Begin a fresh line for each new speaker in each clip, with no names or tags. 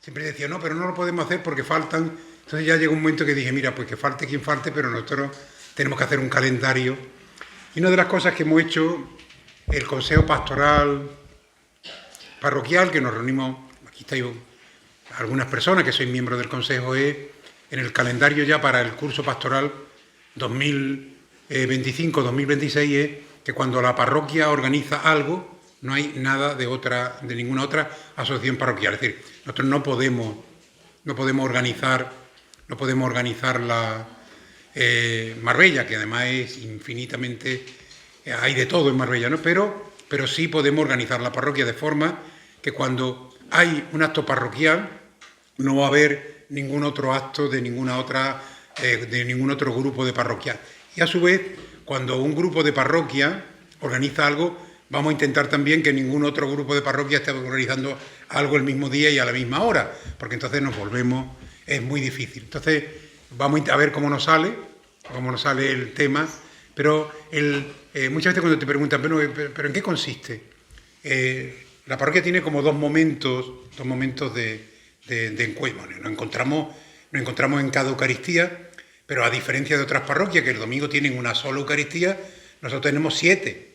siempre decía, no, pero no lo podemos hacer porque faltan. Entonces ya llegó un momento que dije, mira, pues que falte quien falte, pero nosotros tenemos que hacer un calendario. Y una de las cosas que hemos hecho, el Consejo Pastoral Parroquial, que nos reunimos, aquí estáis algunas personas que sois miembros del Consejo, es en el calendario ya para el curso pastoral 2025-2026, es que cuando la parroquia organiza algo, no hay nada de ninguna otra asociación parroquial. Es decir, nosotros no podemos organizar la Marbella, que además es infinitamente, hay de todo en Marbella, ¿no? Pero sí podemos organizar la parroquia de forma que cuando hay un acto parroquial no va a haber ningún otro acto de ningún otro grupo de parroquia. Y a su vez, cuando un grupo de parroquia organiza algo, vamos a intentar también que ningún otro grupo de parroquia esté organizando algo el mismo día y a la misma hora, porque entonces nos volvemos, es muy difícil. Entonces, vamos a ver cómo nos sale el tema, pero muchas veces cuando te preguntan, pero ¿en qué consiste? La parroquia tiene como dos momentos de encuentro. Nos encontramos en cada Eucaristía, pero a diferencia de otras parroquias que el domingo tienen una sola Eucaristía, nosotros tenemos 7,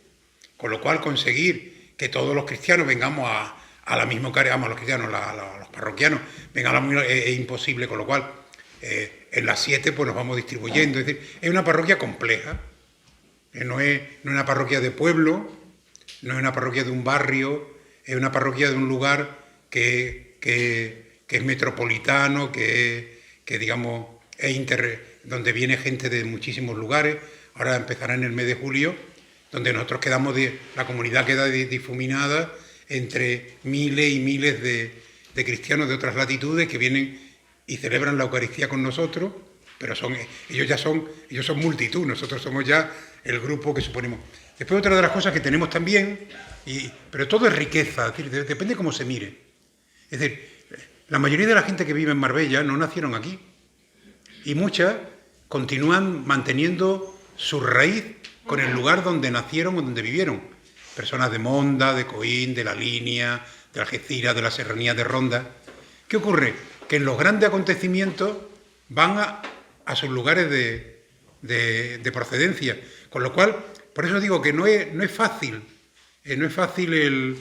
con lo cual conseguir que todos los cristianos vengamos a la misma Eucaristía, los parroquianos vengan a la misma, es imposible, con lo cual en las 7 pues nos vamos distribuyendo. Es decir, es una parroquia compleja, no es una parroquia de pueblo, no es una parroquia de un barrio, es una parroquia de un lugar que es metropolitano, que digamos donde viene gente de muchísimos lugares. Ahora empezará en el mes de julio, donde nosotros la comunidad queda difuminada entre miles y miles de cristianos de otras latitudes que vienen y celebran la Eucaristía con nosotros, pero ellos son multitud, nosotros somos ya el grupo que suponemos. Después otra de las cosas que tenemos también, pero todo es riqueza, es decir, depende cómo se mire. Es decir, la mayoría de la gente que vive en Marbella no nacieron aquí, y muchas continúan manteniendo su raíz con el lugar donde nacieron o donde vivieron. Personas de Monda, de Coín, de La Línea, de Algeciras, de la Serranía de Ronda. ¿Qué ocurre? Que en los grandes acontecimientos van a sus lugares de procedencia. Con lo cual, por eso digo que no es fácil. No es fácil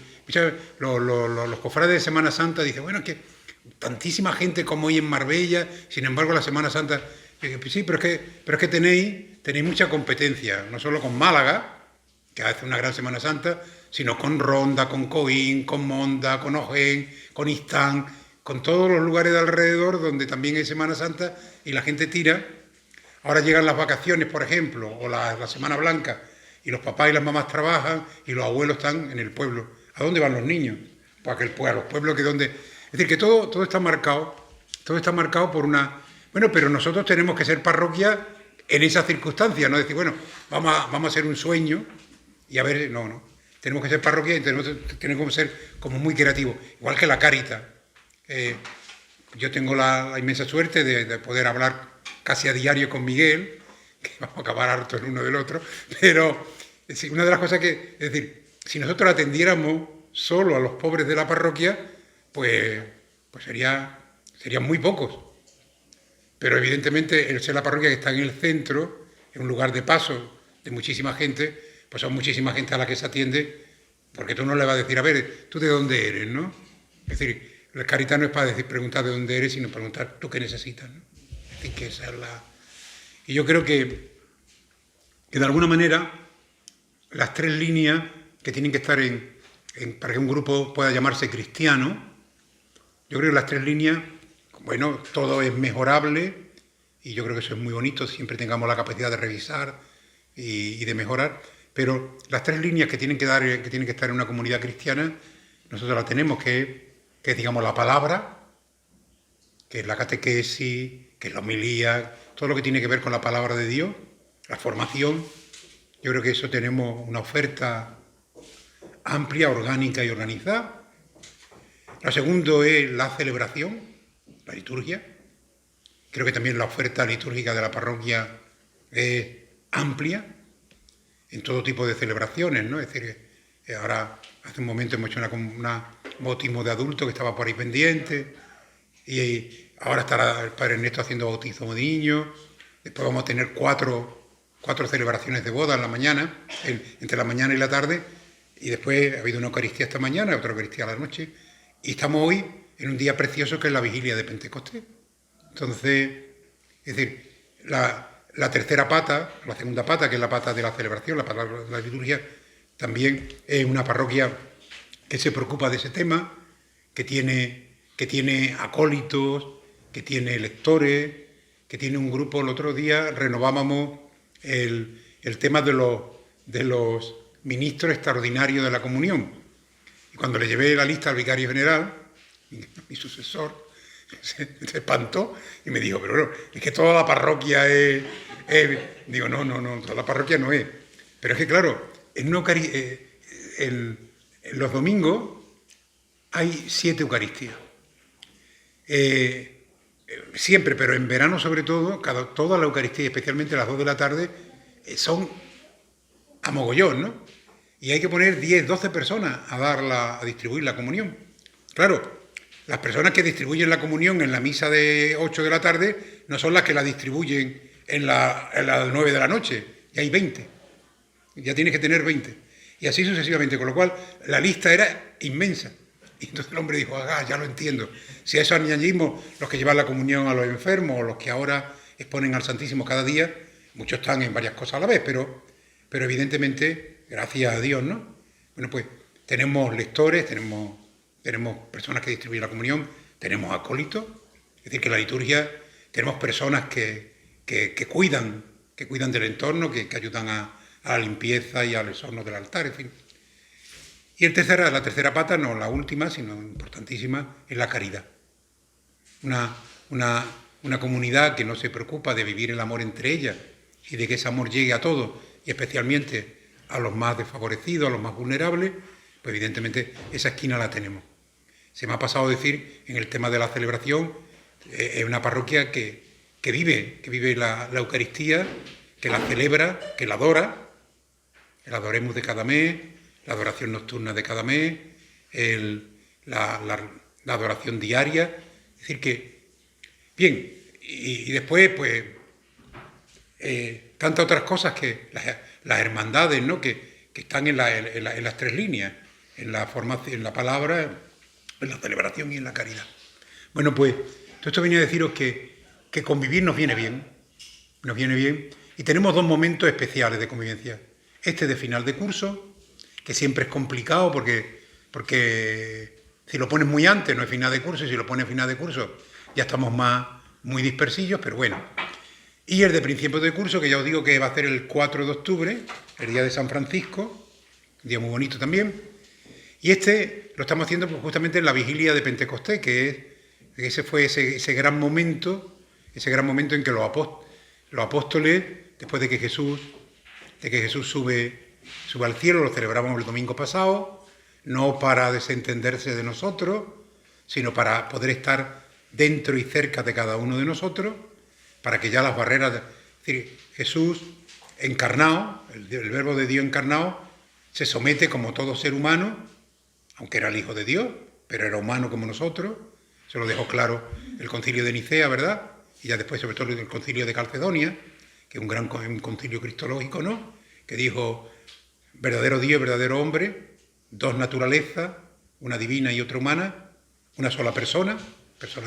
los cofrades de Semana Santa dicen, bueno, es que tantísima gente como hoy en Marbella, sin embargo la Semana Santa, sí, pero es que tenéis mucha competencia, no solo con Málaga, que hace una gran Semana Santa, sino con Ronda, con Coín, con Monda, con Ojén, con Istán, con todos los lugares de alrededor donde también hay Semana Santa y la gente tira. Ahora llegan las vacaciones, por ejemplo, o la Semana Blanca, y los papás y las mamás trabajan y los abuelos están en el pueblo. ¿A dónde van los niños? Pues a los pueblos que donde... Es decir, que todo está marcado por una... Bueno, pero nosotros tenemos que ser parroquia en esas circunstancias, no decir, bueno, vamos a hacer un sueño y a ver, no. Tenemos que ser parroquia y tenemos que ser como muy creativos, igual que la Cáritas. Yo tengo la inmensa suerte de poder hablar casi a diario con Miguel, que vamos a acabar hartos el uno del otro, pero una de las cosas es decir, si nosotros atendiéramos solo a los pobres de la parroquia, pues serían muy pocos. Pero evidentemente el ser la parroquia que está en el centro, en un lugar de paso de muchísima gente, pues son muchísima gente a la que se atiende, porque tú no le vas a decir, a ver, ¿tú de dónde eres, no? Es decir, el Cáritas no es para preguntar de dónde eres, sino preguntar tú qué necesitas, ¿no? Es decir, que esa es la... Y yo creo que de alguna manera las 3 líneas que tienen que estar para que un grupo pueda llamarse cristiano, yo creo que las 3 líneas, bueno, todo es mejorable y yo creo que eso es muy bonito, siempre tengamos la capacidad de revisar y de mejorar, pero las 3 líneas que tienen que estar en una comunidad cristiana, nosotros las tenemos, que es digamos la palabra, que es la catequesis, que es la homilía, todo lo que tiene que ver con la palabra de Dios, la formación. Yo creo que eso tenemos una oferta amplia, orgánica y organizada. Lo segundo es la celebración, la liturgia. Creo que también la oferta litúrgica de la parroquia es amplia en todo tipo de celebraciones, ¿no? Es decir, ahora hace un momento hemos hecho un bautismo de adultos que estaba por ahí pendiente,
Y ahora estará el Padre Ernesto haciendo bautismo de niños. Después vamos a tener cuatro celebraciones de boda en la mañana, entre la mañana y la tarde. Y después ha habido una Eucaristía esta mañana, otra Eucaristía a la noche. Y estamos hoy en un día precioso que es la vigilia de Pentecostés. Entonces, es decir, la tercera pata, la segunda pata, que es la pata de la celebración, la pata de la liturgia, también es una parroquia que se preocupa de ese tema, que tiene acólitos, que tiene lectores, que tiene un grupo. El otro día renovábamos el tema de los ministros extraordinarios de la comunión. Y cuando le llevé la lista al vicario general, mi sucesor se espantó y me dijo, pero bueno, es que toda la parroquia es... Digo, no, toda la parroquia no es. Pero es que claro, en los domingos hay 7 Eucaristías. Siempre, pero en verano sobre todo, toda la Eucaristía, especialmente a las 2 de la tarde, son a mogollón, ¿no? Y hay que poner 10, 12 personas a distribuir la comunión. Claro, las personas que distribuyen la comunión en la misa de 8 de la tarde no son las que la distribuyen en las 9 de la noche, y hay 20. Ya tienes que tener 20. Y así sucesivamente, con lo cual la lista era inmensa. Y entonces el hombre dijo, ya lo entiendo. Si a eso añadimos los que llevan la comunión a los enfermos o los que ahora exponen al Santísimo cada día, muchos están en varias cosas a la vez, pero evidentemente, gracias a Dios, ¿no? Bueno, pues tenemos lectores, tenemos personas que distribuyen la comunión, tenemos acólitos, es decir, que la liturgia, tenemos personas que cuidan del entorno, que ayudan a la limpieza y al exorno del altar, en fin. Y la tercera pata, no la última, sino importantísima, es la caridad. Una comunidad que no se preocupa de vivir el amor entre ellas y de que ese amor llegue a todos, y especialmente a los más desfavorecidos, a los más vulnerables, pues evidentemente esa esquina la tenemos. Se me ha pasado a decir en el tema de la celebración, es una parroquia que vive la Eucaristía, que la celebra, que la adora, el Adoremus de cada mes, la adoración nocturna de cada mes, la adoración diaria. Es decir que, bien, y después, pues, tantas otras cosas que las hermandades, ¿no?, que están en las 3 líneas, en la formación, en la palabra, en la celebración y en la caridad. Bueno, pues, todo esto venía a deciros que convivir nos viene bien, y tenemos 2 momentos especiales de convivencia. Este de final de curso, que siempre es complicado porque si lo pones muy antes no es final de curso, y si lo pones final de curso ya estamos muy dispersillos, pero bueno. Y el de principio de curso, que ya os digo que va a ser el 4 de octubre, el día de San Francisco, un día muy bonito también. Y este lo estamos haciendo justamente en la vigilia de Pentecostés, que ese fue ese gran momento en que los apóstoles, después de que Jesús sube al cielo, lo celebramos el domingo pasado, no para desentenderse de nosotros, sino para poder estar dentro y cerca de cada uno de nosotros, para que ya las barreras... Es decir, Jesús encarnado, el Verbo de Dios encarnado, se somete como todo ser humano, aunque era el Hijo de Dios, pero era humano como nosotros. Se lo dejó claro el Concilio de Nicea, ¿verdad? Y ya después, sobre todo, el Concilio de Calcedonia, que es un concilio cristológico, ¿no?, que dijo, verdadero Dios, verdadero hombre, 2 naturalezas, una divina y otra humana, una sola persona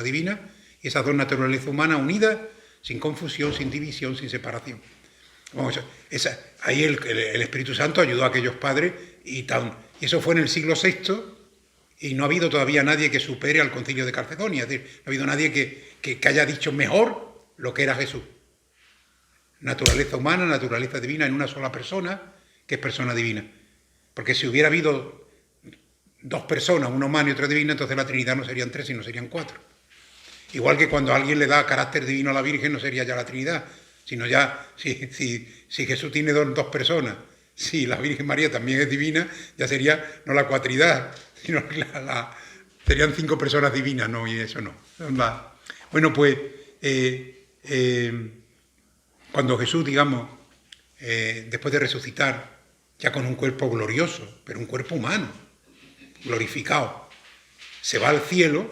divina, y esas 2 naturalezas humanas unidas, sin confusión, sin división, sin separación. Vamos, ahí el Espíritu Santo ayudó a aquellos padres, y eso fue en el siglo VI, y no ha habido todavía nadie que supere al Concilio de Calcedonia, es decir, no ha habido nadie que haya dicho mejor lo que era Jesús. Naturaleza humana, naturaleza divina en una sola persona, que es persona divina. Porque si hubiera habido 2 personas, una humana y otra divina, entonces la Trinidad no serían 3, sino serían 4. Igual que cuando alguien le da carácter divino a la Virgen, no sería ya la Trinidad, sino ya, si Jesús tiene 2 personas, si la Virgen María también es divina, ya sería no la cuatridad, sino serían 5 personas divinas, no, y eso no. Bueno, pues... cuando Jesús, digamos, después de resucitar, ya con un cuerpo glorioso, pero un cuerpo humano, glorificado, se va al cielo,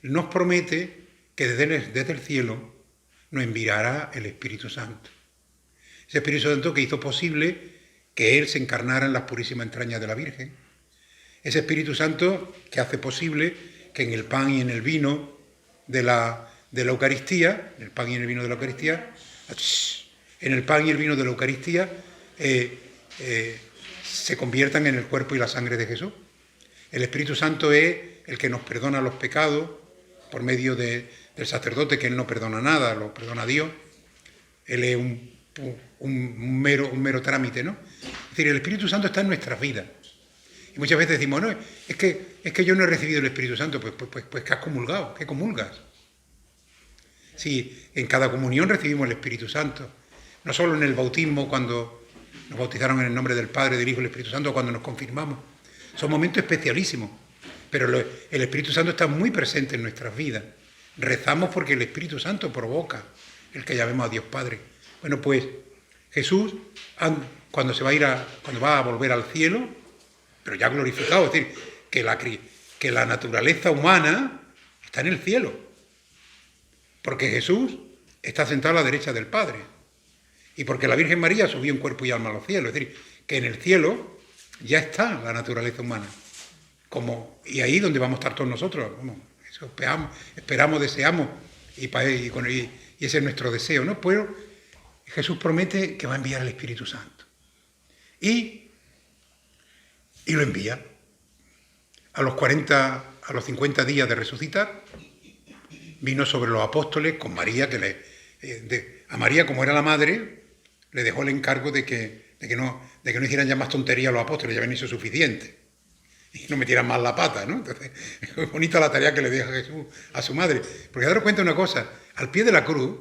nos promete que desde el cielo nos enviará el Espíritu Santo. Ese Espíritu Santo que hizo posible que Él se encarnara en las purísimas entrañas de la Virgen. Ese Espíritu Santo que hace posible que en el pan y en el vino de la Eucaristía, en el pan y en el vino de la Eucaristía, en el pan y el vino de la Eucaristía se conviertan en el cuerpo y la sangre de Jesús. El Espíritu Santo es el que nos perdona los pecados por medio del sacerdote, que Él no perdona nada, lo perdona Dios. Él es un mero trámite, ¿no? Es decir, el Espíritu Santo está en nuestras vidas. Y muchas veces decimos, no, es que yo no he recibido el Espíritu Santo, pues que has comulgado, que comulgas. Sí, en cada comunión recibimos el Espíritu Santo. No solo en el bautismo, cuando nos bautizaron en el nombre del Padre, del Hijo y del Espíritu Santo, cuando nos confirmamos. Son momentos especialísimos, pero el Espíritu Santo está muy presente en nuestras vidas. Rezamos porque el Espíritu Santo provoca el que llamemos a Dios Padre. Bueno, pues Jesús, cuando va a volver al cielo, pero ya glorificado, es decir, que la naturaleza humana está en el cielo, porque Jesús está sentado a la derecha del Padre, y porque la Virgen María subió en cuerpo y alma a los cielos, es decir, que en el cielo ya está la naturaleza humana, y ahí donde vamos a estar todos nosotros. Bueno, eso esperamos, deseamos, y ese es nuestro deseo, ¿no? Pero Jesús promete que va a enviar el Espíritu Santo, y lo envía. A los 50 días de resucitar, vino sobre los apóstoles con María, a María, como era la madre, le dejó el encargo de que no hicieran ya más tonterías los apóstoles, ya habían hecho suficiente, y no metieran más la pata, ¿no? Entonces, es bonita la tarea que le deja Jesús a su madre. Porque daros cuenta una cosa, al pie de la cruz,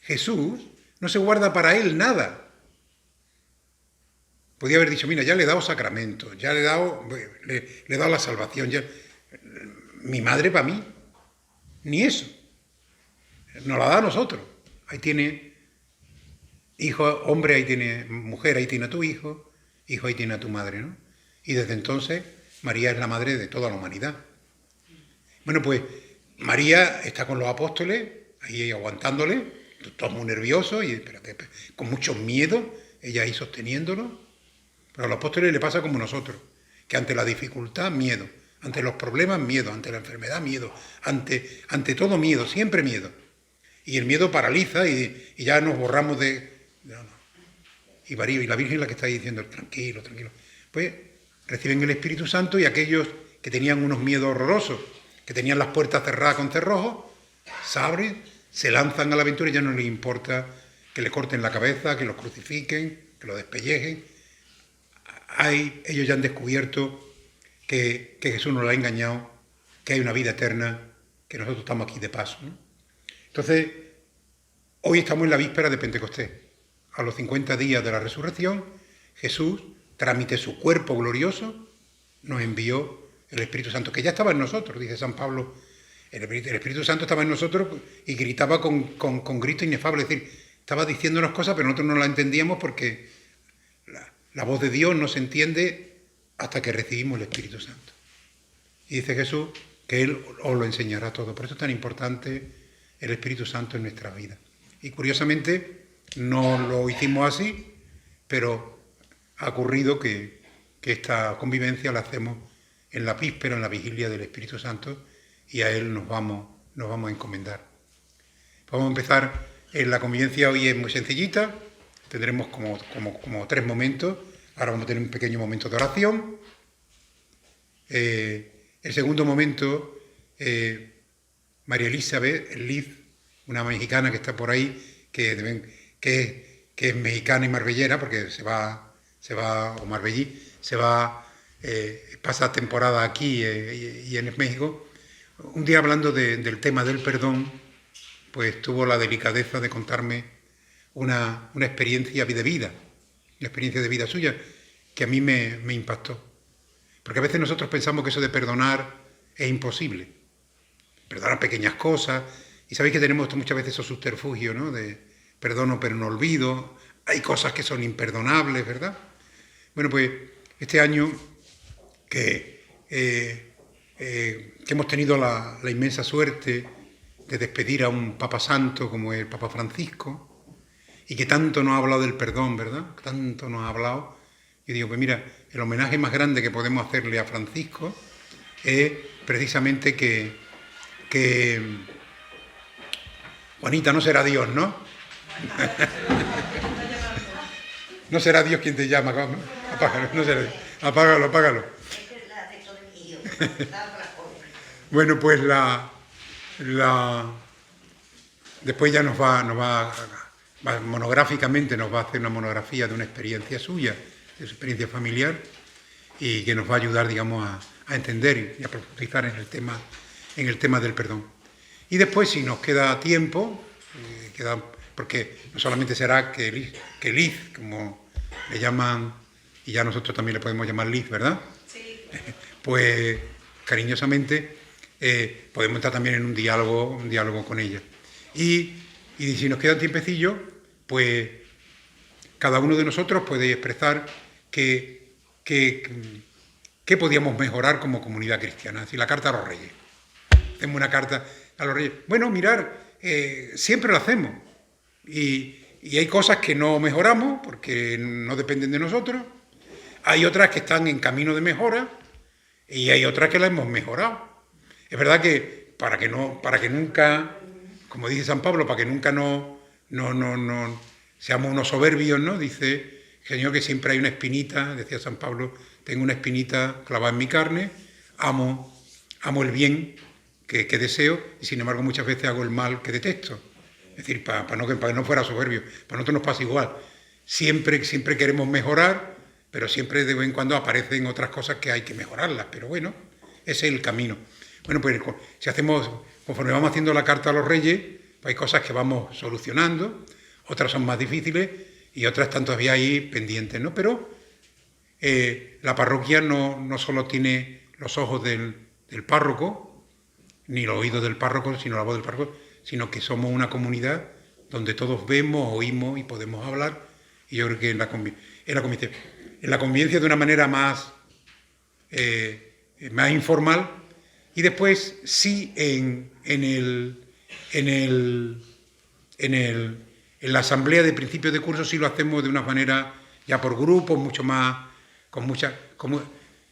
Jesús no se guarda para él nada. Podía haber dicho, mira, ya le he dado sacramento, ya le he dado la salvación, ya mi madre para mí. Ni eso. Nos la da a nosotros. Ahí tiene hijo, hombre, ahí tiene mujer, ahí tiene a tu hijo, ahí tiene a tu madre, ¿no? Y desde entonces María es la madre de toda la humanidad. Bueno, pues María está con los apóstoles, ahí aguantándole, todos muy nerviosos y con mucho miedo, ella ahí sosteniéndolo. Pero a los apóstoles le pasa como nosotros, que ante la dificultad, miedo, ante los problemas, miedo, ante la enfermedad, miedo, ante todo miedo, siempre miedo. Y el miedo paraliza y ya nos borramos de... No. Y la Virgen es la que está diciendo, tranquilo, tranquilo. Pues reciben el Espíritu Santo y aquellos que tenían unos miedos horrorosos, que tenían las puertas cerradas con cerrojos, se abren, se lanzan a la aventura y ya no les importa que le corten la cabeza, que los crucifiquen, que lo despellejen. Ellos ya han descubierto que Jesús nos lo ha engañado, que hay una vida eterna, que nosotros estamos aquí de paso, ¿no? Entonces, hoy estamos en la víspera de Pentecostés. A los 50 días de la resurrección, Jesús, trámite su cuerpo glorioso, nos envió el Espíritu Santo, que ya estaba en nosotros, dice San Pablo. El Espíritu Santo estaba en nosotros y gritaba con grito inefable, es decir, estaba diciéndonos cosas, pero nosotros no las entendíamos porque la voz de Dios no se entiende hasta que recibimos el Espíritu Santo. Y dice Jesús que Él os lo enseñará todo. Por eso es tan importante el Espíritu Santo en nuestra vida. Y curiosamente no lo hicimos así, pero ha ocurrido que esta convivencia la hacemos en la víspera, en la vigilia del Espíritu Santo, y a Él nos vamos a encomendar. Vamos a empezar en la convivencia. Hoy es muy sencillita. Tendremos como 3 momentos. Ahora vamos a tener un pequeño momento de oración. El segundo momento, María Elizabeth Liz, una mexicana que está por ahí, que es mexicana y marbellera, porque o marbellí, pasa temporada aquí y en México. Un día hablando del tema del perdón, pues tuvo la delicadeza de contarme una experiencia de vida, una experiencia de vida suya, que a mí me impactó. Porque a veces nosotros pensamos que eso de perdonar es imposible. Perdonar pequeñas cosas, y sabéis que tenemos muchas veces esos subterfugios, ¿no? De perdono pero no olvido, hay cosas que son imperdonables, ¿verdad? Bueno, pues este año que hemos tenido la inmensa suerte
de despedir a un Papa Santo como el Papa Francisco, y que tanto nos ha hablado del perdón, ¿verdad? Tanto nos ha hablado. Y digo, pues mira, el homenaje más grande que podemos hacerle a Francisco es precisamente que Juanita, no será Dios, ¿no? No será Dios quien te llama, ¿no? Apágalo, no será Dios. Apágalo. Bueno, pues después ya nos va monográficamente, nos va a hacer una monografía de una experiencia suya, de su experiencia familiar, y que nos va a ayudar, digamos, a entender y a profundizar en el tema del perdón. Y después, si nos queda tiempo, porque no solamente será que Liz, como le llaman, y ya nosotros también le podemos llamar Liz, ¿verdad?
Sí.
Pues cariñosamente podemos estar también en un diálogo con ella. Y si nos queda un tiempecillo, pues cada uno de nosotros puede expresar qué podíamos mejorar como comunidad cristiana. Es decir, la carta a los reyes. Hacemos una carta a los reyes. Bueno, mirar, siempre lo hacemos. Y hay cosas que no mejoramos porque no dependen de nosotros. Hay otras que están en camino de mejora y hay otras que las hemos mejorado. Es verdad que para que nunca, como dice San Pablo, para que nunca no seamos unos soberbios, ¿no? Dice Señor que siempre hay una espinita, decía San Pablo, tengo una espinita clavada en mi carne, amo el bien que deseo y sin embargo muchas veces hago el mal que detesto. Es decir, para que no fuera soberbio, para nosotros nos pasa igual. Siempre queremos mejorar, pero siempre de vez en cuando aparecen otras cosas que hay que mejorarlas, pero bueno, ese es el camino. Bueno, pues conforme vamos haciendo la carta a los reyes, pues hay cosas que vamos solucionando, otras son más difíciles y otras están todavía ahí pendientes, ¿no? Pero la parroquia no solo tiene los ojos del párroco, ni los oídos del párroco, sino la voz del párroco, sino que somos una comunidad donde todos vemos, oímos y podemos hablar, y yo creo que en la convivencia de una manera más informal, y después sí en la asamblea de principios de curso sí lo hacemos de una manera ya por grupos, mucho más,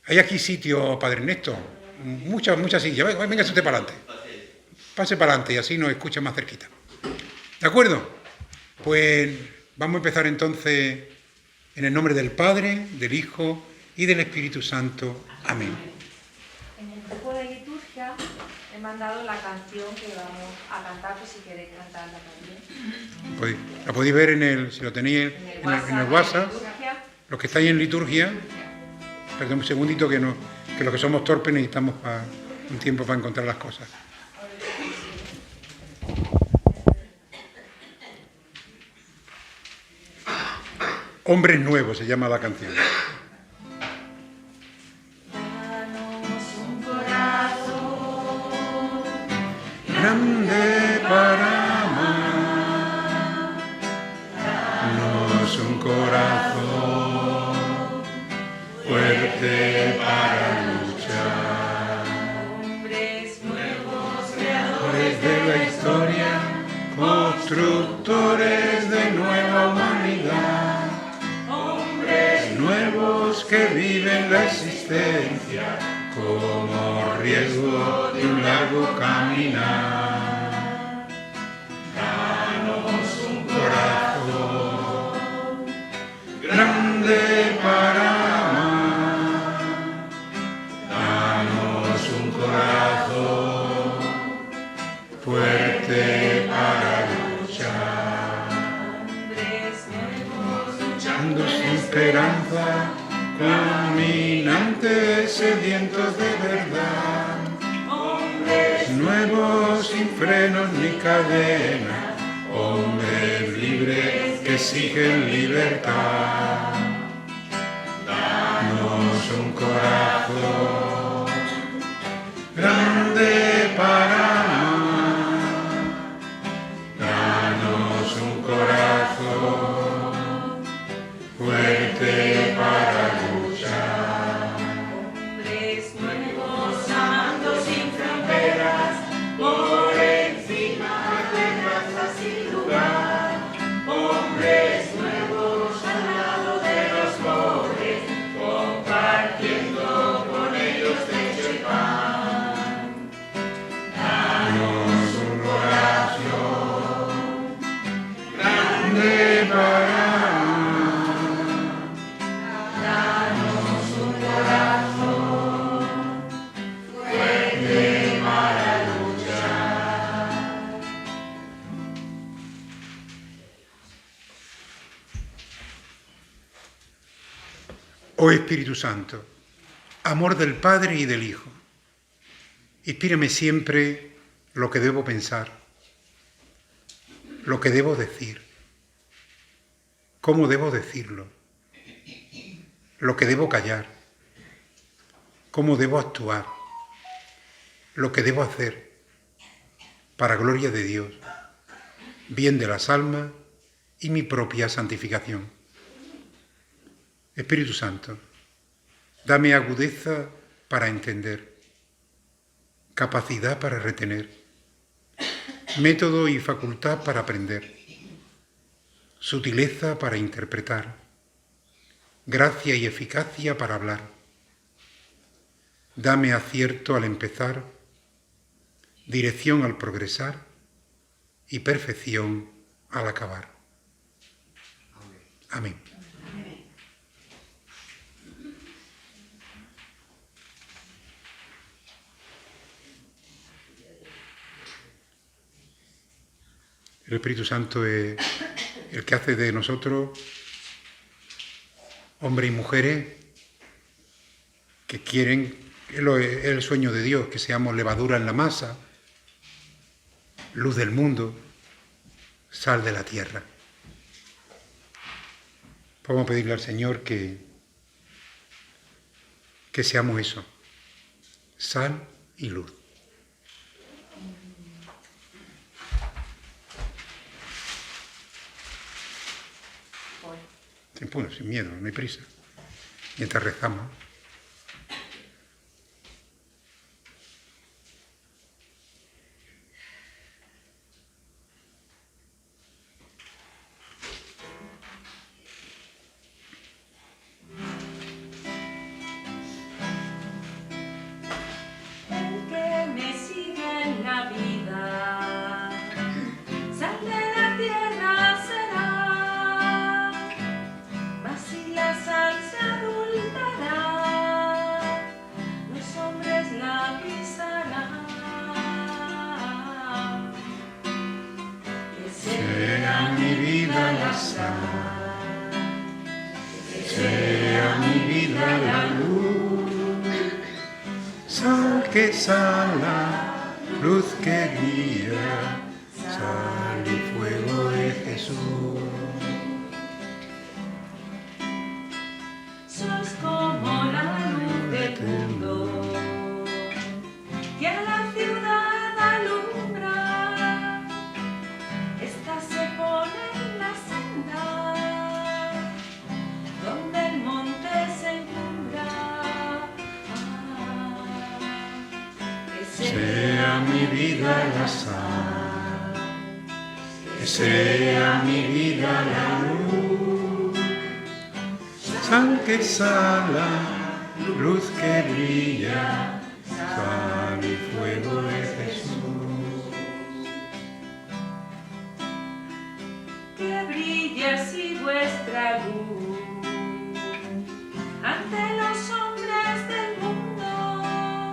hay aquí sitio, Padre Ernesto, muchas sillas, venga usted para adelante. Pase para adelante y así nos escucha más cerquita. ¿De acuerdo? Pues vamos a empezar entonces en el nombre del Padre, del Hijo y del Espíritu Santo. Amén.
En el grupo de liturgia he mandado la canción que vamos a cantar, pues si queréis cantarla también.
La podéis ver si lo tenéis en el WhatsApp. Los que estáis en liturgia, perdón un segundito que los que somos torpes necesitamos un tiempo para encontrar las cosas. Hombres Nuevos se llama la canción.
Danos un corazón
Grande para amar, danos un corazón fuerte para luchar.
hombres nuevos, creadores
De la historia, constructores de nueva humanidad. Nuevos que viven la existencia como riesgo de un largo caminar. Danos un corazón grande para amar. Danos un corazón fuerte para luchar. Luchando sin esperanza, caminantes sedientos de verdad. Hombres nuevos sin frenos ni cadena, hombres libres que exigen libertad. Danos un corazón grande para amar. Danos un corazón fuerte para luchar.
hombres nuevos, amando sin fronteras, por encima
Oh Espíritu Santo, amor del Padre y del Hijo, inspírame siempre lo que debo pensar, lo que debo decir, cómo debo decirlo, lo que debo callar, cómo debo actuar, lo que debo hacer, para gloria de Dios, bien de las almas y mi propia santificación. Espíritu Santo, dame agudeza para entender, capacidad para retener, método y facultad para aprender, sutileza para interpretar, gracia y eficacia para hablar. Dame acierto al empezar, dirección al progresar y perfección al acabar. Amén. El Espíritu Santo es el que hace de nosotros hombres y mujeres que quieren, es el sueño de Dios, que seamos levadura en la masa, luz del mundo, sal de la tierra. Vamos a pedirle al Señor que seamos eso, sal y luz. Sin miedo, no hay prisa. Mientras rezamos.
Sea mi vida la luz, sal que sala, luz que guía, sal y fuego de Jesús.
Sos como la luz del mundo que a la ciudad alumbra. Esta se pone en la senda donde el monte se encumbra. Que
sea mi vida la sal, que sea mi vida la luz, sal que sala, luz que brilla, sal y fuego de Jesús.
que brille así vuestra luz ante los hombres del mundo,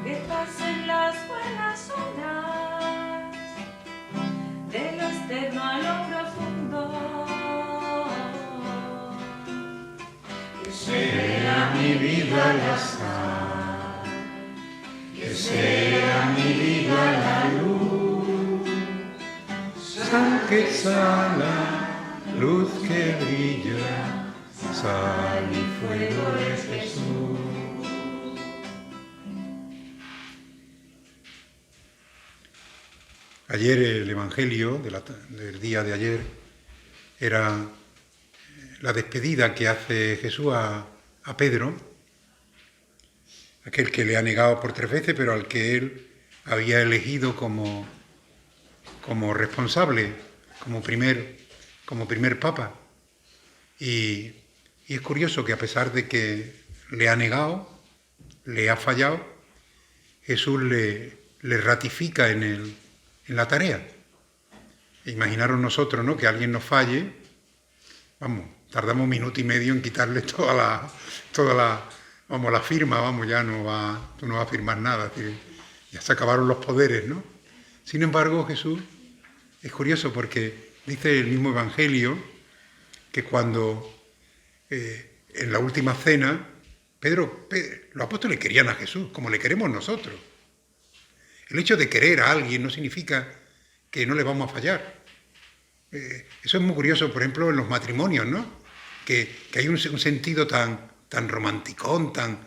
que pasen las buenas horas de lo externo a lo profundo. Que
Sea mi vida la sal, que sea mi vida la luz, sal que sala, luz que brilla, sal y fuego de Jesús.
Ayer el Evangelio del día de ayer era la despedida que hace Jesús a Pedro, aquel que le ha negado por 3 veces, pero al que él había elegido como responsable, como primer papa. Y es curioso que a pesar de que le ha negado, le ha fallado, Jesús le ratifica en la tarea. Imaginaros nosotros, ¿no?, que alguien nos falle, vamos, tardamos 1 minuto y medio en quitarle toda la firma, vamos, tú no vas a firmar nada, es decir, ya se acabaron los poderes, ¿no? Sin embargo, Jesús es curioso porque dice el mismo Evangelio que cuando en la última cena, los apóstoles querían a Jesús, como le queremos nosotros. El hecho de querer a alguien no significa que no le vamos a fallar. Eso es muy curioso, por ejemplo, en los matrimonios, ¿no? Que hay un sentido tan romanticón, tan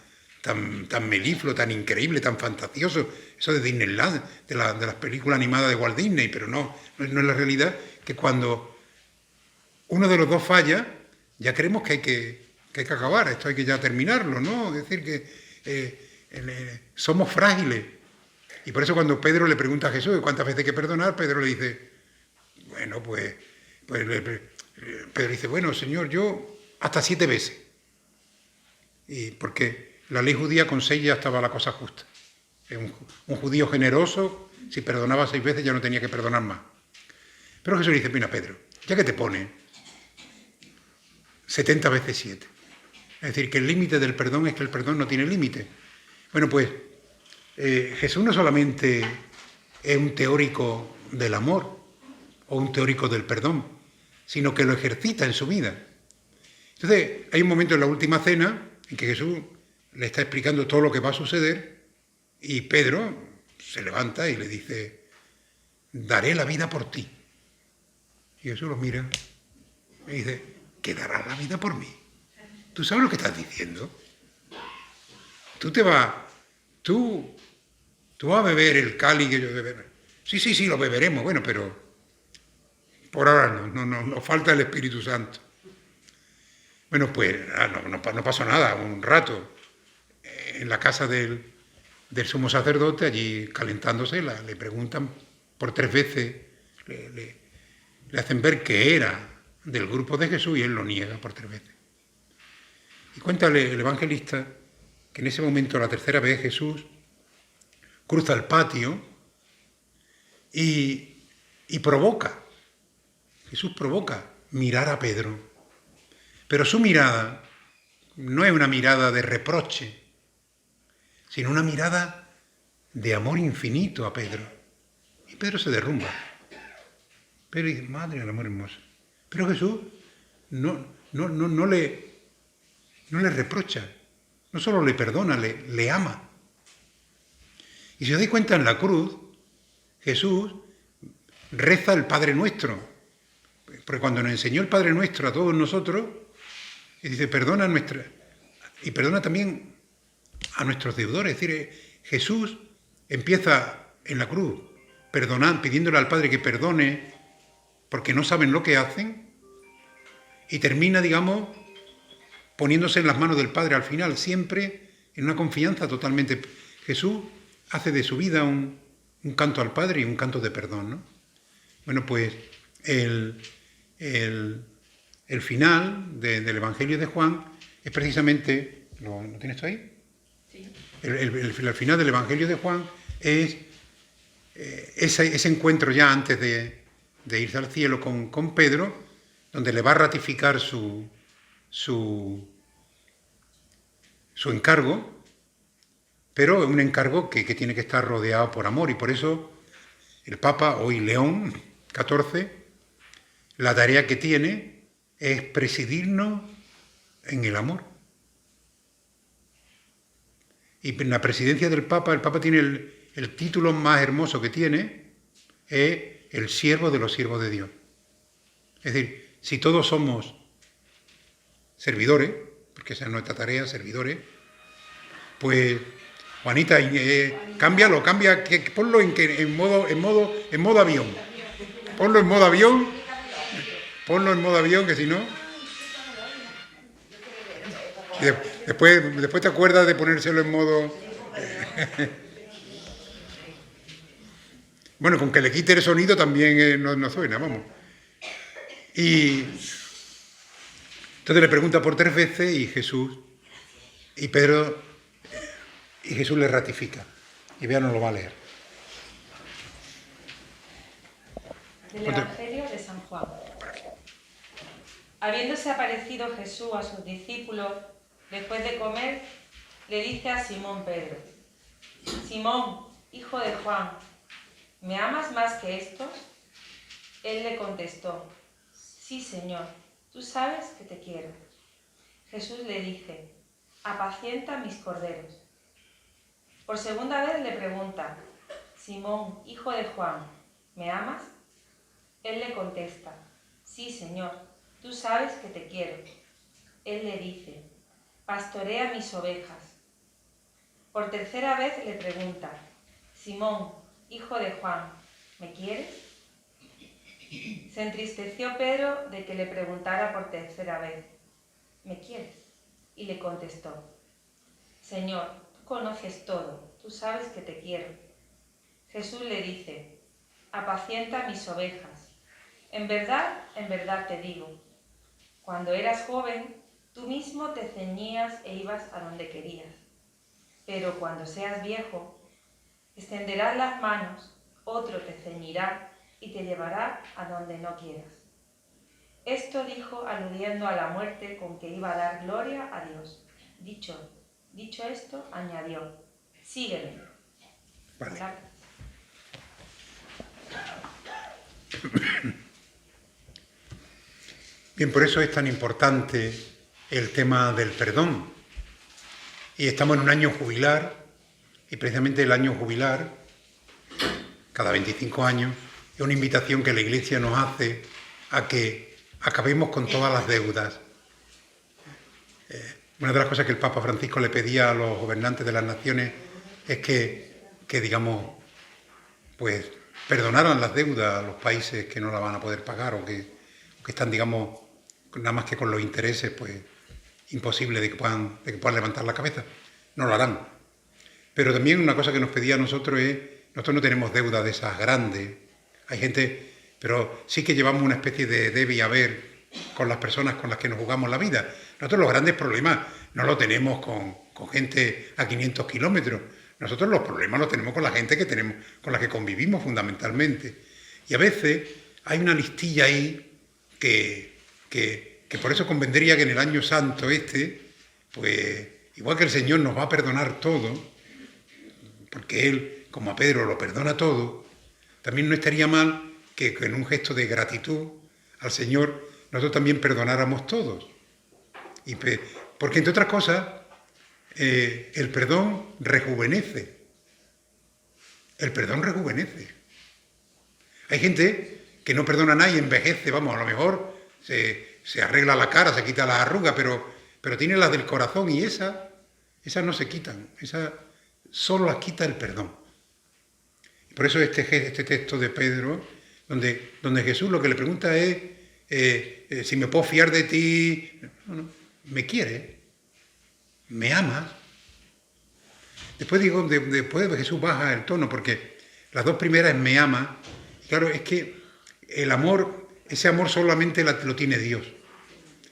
melifluo, tan increíble, tan fantasioso, eso de Disneyland, de las películas animadas de Walt Disney, pero no es la realidad, que cuando uno de los dos falla, ya creemos que hay que acabar, esto hay que ya terminarlo, ¿no? Es decir, que somos frágiles. Y por eso cuando Pedro le pregunta a Jesús cuántas veces hay que perdonar, Pedro le dice, bueno, pues Pedro dice, bueno, Señor, yo hasta 7 veces. Y porque la ley judía con 6 ya estaba la cosa justa. Un judío generoso, si perdonaba 6 veces ya no tenía que perdonar más. Pero Jesús le dice, mira, Pedro, ya que te pone 70 veces 7. Es decir, que el límite del perdón es que el perdón no tiene límite. Bueno, pues Jesús no solamente es un teórico del amor o un teórico del perdón, sino que lo ejercita en su vida. Entonces, hay un momento en la última cena en que Jesús le está explicando todo lo que va a suceder y Pedro se levanta y le dice, daré la vida por ti. Y Jesús lo mira y dice, ¿que darás la vida por mí? ¿Tú sabes lo que estás diciendo? Tú vas a beber el cáliz que yo beber. Sí, lo beberemos, bueno, pero por ahora nos falta el Espíritu Santo. Bueno, pues no pasó nada, un rato en la casa del sumo sacerdote, allí calentándose, le preguntan por 3 veces, le hacen ver que era del grupo de Jesús y él lo niega por 3 veces. Y cuéntale el evangelista que en ese momento, la 3.ª vez, Jesús cruza el patio y provoca, Jesús provoca mirar a Pedro. Pero su mirada no es una mirada de reproche, sino una mirada de amor infinito a Pedro. Y Pedro se derrumba. Pedro dice, madre del amor hermoso. Pero Jesús no le reprocha, no solo le perdona, le ama. Y si os dais cuenta, en la cruz, Jesús reza el Padre Nuestro. Porque cuando nos enseñó el Padre Nuestro a todos nosotros, y dice, perdona y perdona también a nuestros deudores. Es decir, Jesús empieza en la cruz pidiéndole al Padre que perdone porque no saben lo que hacen, y termina, digamos, poniéndose en las manos del Padre al final, siempre en una confianza totalmente. Jesús hace de su vida un canto al Padre y un canto de perdón, ¿no? Bueno, pues el final del Evangelio de Juan es precisamente... ¿Lo tienes tú ahí?
Sí.
El final del Evangelio de Juan es ese encuentro ya antes de irse al cielo con Pedro, donde le va a ratificar su encargo, pero un encargo que tiene que estar rodeado por amor, y por eso el Papa, hoy León XIV, la tarea que tiene es presidirnos en el amor. Y en la presidencia del Papa, el Papa tiene el título más hermoso que tiene, es el siervo de los siervos de Dios. Es decir, si todos somos servidores, porque esa es nuestra tarea, servidores, pues, Juanita, cámbialo, ponlo en modo avión. Ponlo en modo avión, que si no... Después te acuerdas de ponérselo en modo... Bueno, con que le quite el sonido también no suena, vamos. Y entonces le pregunta por 3 veces y Jesús le ratifica. Y vea, nos lo va a leer.
Del Evangelio de San Juan. Habiéndose aparecido Jesús a sus discípulos, después de comer, le dice a Simón Pedro: Simón, hijo de Juan, ¿me amas más que estos? Él le contestó: Sí, Señor, tú sabes que te quiero. Jesús le dice: apacienta mis corderos. Por segunda vez le pregunta: Simón, hijo de Juan, ¿me amas? Él le contesta: sí, Señor, tú sabes que te quiero. Él le dice: pastorea mis ovejas. Por tercera vez le pregunta: Simón, hijo de Juan, ¿me quieres? Se entristeció Pedro de que le preguntara por tercera vez: ¿me quieres? Y le contestó: Señor, tú conoces todo, tú sabes que te quiero. Jesús le dice: apacienta mis ovejas. En verdad te digo, cuando eras joven, tú mismo te ceñías e ibas a donde querías. Pero cuando seas viejo, extenderás las manos, otro te ceñirá y te llevará a donde no quieras. Esto dijo aludiendo a la muerte con que iba a dar gloria a Dios. Dicho esto, añadió: sígueme.
Vale. Bien, por eso es tan importante el tema del perdón. Y estamos en un año jubilar, y precisamente el año jubilar, cada 25 años, es una invitación que la Iglesia nos hace a que acabemos con todas las deudas. Una de las cosas que el Papa Francisco le pedía a los gobernantes de las naciones es que digamos, pues perdonaran las deudas a los países que no la van a poder pagar o que están, digamos, nada más que con los intereses, pues imposible de que puedan levantar la cabeza. No lo harán. Pero también una cosa que nos pedía a nosotros es: nosotros no tenemos deuda de esas grandes. Hay gente, pero sí que llevamos una especie de debe y haber con las personas con las que nos jugamos la vida. Nosotros los grandes problemas no los tenemos con gente a 500 kilómetros. Nosotros los problemas los tenemos con la gente con la que convivimos fundamentalmente. Y a veces hay una listilla ahí que por eso convendría que en el año santo pues igual que el Señor nos va a perdonar todo, porque Él, como a Pedro, lo perdona todo, también no estaría mal que en un gesto de gratitud al Señor nosotros también perdonáramos todos. Porque, entre otras cosas, el perdón rejuvenece. El perdón rejuvenece. Hay gente que no perdona a nadie, envejece, vamos, a lo mejor se arregla la cara, se quita las arrugas, pero tiene las del corazón y esas no se quitan, esas solo las quita el perdón. Y por eso este texto de Pedro, donde Jesús lo que le pregunta es si me puedo fiar de ti. No, ¿me quieres? ¿Me amas? Después Jesús baja el tono, porque las dos primeras es me ama. Y claro, es que el amor, ese amor solamente lo tiene Dios.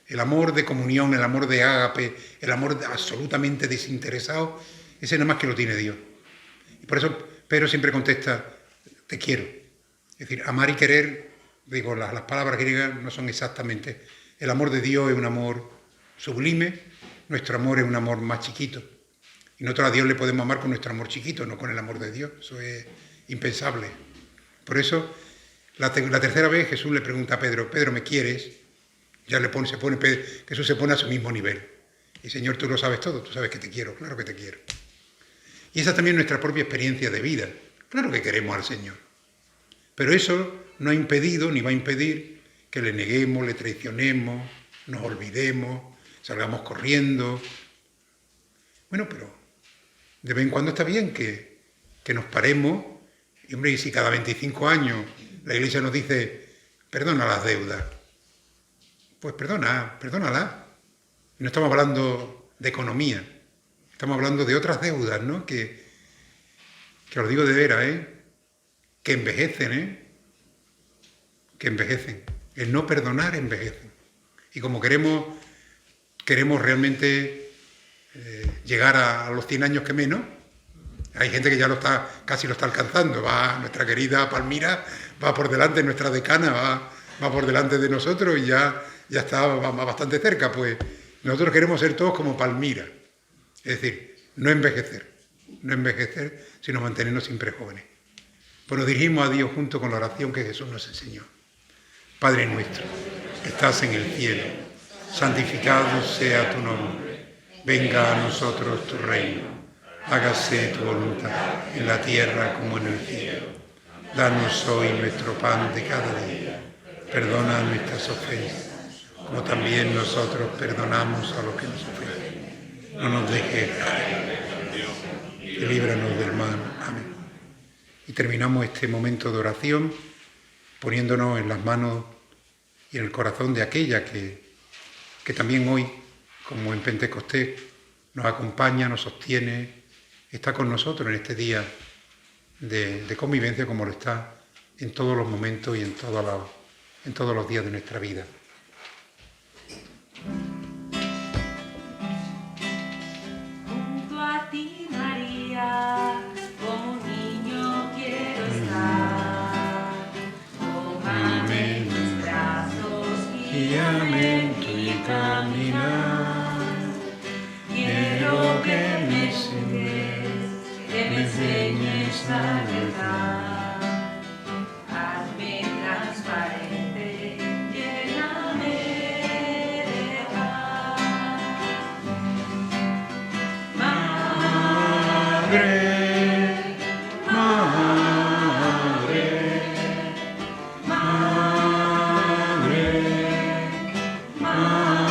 El amor de comunión, el amor de ágape, el amor absolutamente desinteresado, ese nada más que lo tiene Dios. Y por eso Pedro siempre contesta: te quiero. Es decir, amar y querer, digo, las palabras griegas no son exactamente. El amor de Dios es un amor sublime, nuestro amor es un amor más chiquito. Y nosotros a Dios le podemos amar con nuestro amor chiquito, no con el amor de Dios. Eso es impensable. Por eso, la tercera vez Jesús le pregunta a Pedro: Pedro, ¿me quieres? Ya Jesús se pone a su mismo nivel. Y Señor, tú lo sabes todo, tú sabes que te quiero, claro que te quiero. Y esa es también nuestra propia experiencia de vida. Claro que queremos al Señor. Pero eso no ha impedido ni va a impedir que le neguemos, le traicionemos, nos olvidemos, salgamos corriendo. Bueno, pero de vez en cuando está bien que nos paremos. Y hombre, y si cada 25 años la Iglesia nos dice: perdona las deudas, pues perdónala. Y no estamos hablando de economía, estamos hablando de otras deudas, ¿no? Que os digo de veras, que envejecen, que envejecen. El no perdonar envejece. Y como queremos realmente llegar a los 100 años que menos, hay gente que ya casi lo está alcanzando. Nuestra querida Palmira va por delante, nuestra decana va por delante de nosotros y ya va bastante cerca. Pues nosotros queremos ser todos como Palmira. Es decir, no envejecer, sino mantenernos siempre jóvenes. Pues nos dirigimos a Dios junto con la oración que Jesús nos enseñó. Padre nuestro, que estás en el cielo, santificado sea tu nombre. Venga a nosotros tu reino. Hágase tu voluntad en la tierra como en el cielo. Danos hoy nuestro pan de cada día. Perdona nuestras ofensas, como también nosotros perdonamos a los que nos ofenden. No nos dejes caer, y líbranos del mal. Amén. Y terminamos este momento de oración poniéndonos en las manos y en el corazón de aquella que también hoy, como en Pentecostés, nos acompaña, nos sostiene, está con nosotros en este día de convivencia, como lo está en todos los momentos y en todos los días de nuestra vida.
Junto a ti, María, como un niño quiero estar. Tómame en tus brazos, guíame en tu caminar. Quiero que me enseñes la verdad. Hazme transparente, lléname de paz. Madre, madre, madre, madre,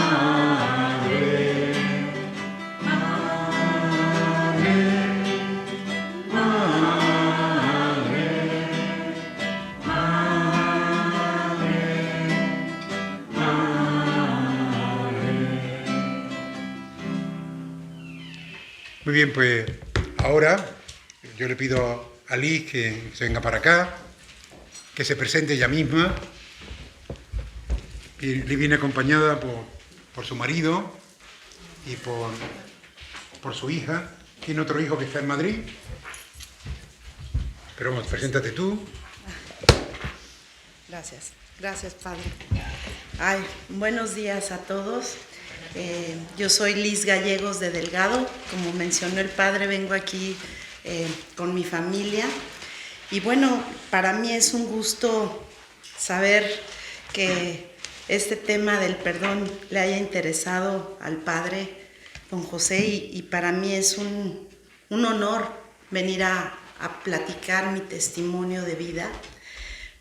Muy bien, pues ahora yo le pido a Liz que se venga para acá, que se presente ella misma. Y Liz viene acompañada por su marido y por su hija. Tiene otro hijo que está en Madrid. Pero vamos, preséntate tú.
Gracias Padre. Buenos días a todos. Yo soy Liz Gallegos de Delgado, como mencionó el Padre, vengo aquí con mi familia. Y bueno, para mí es un gusto saber que este tema del perdón le haya interesado al Padre don José y para mí es un honor venir a platicar mi testimonio de vida,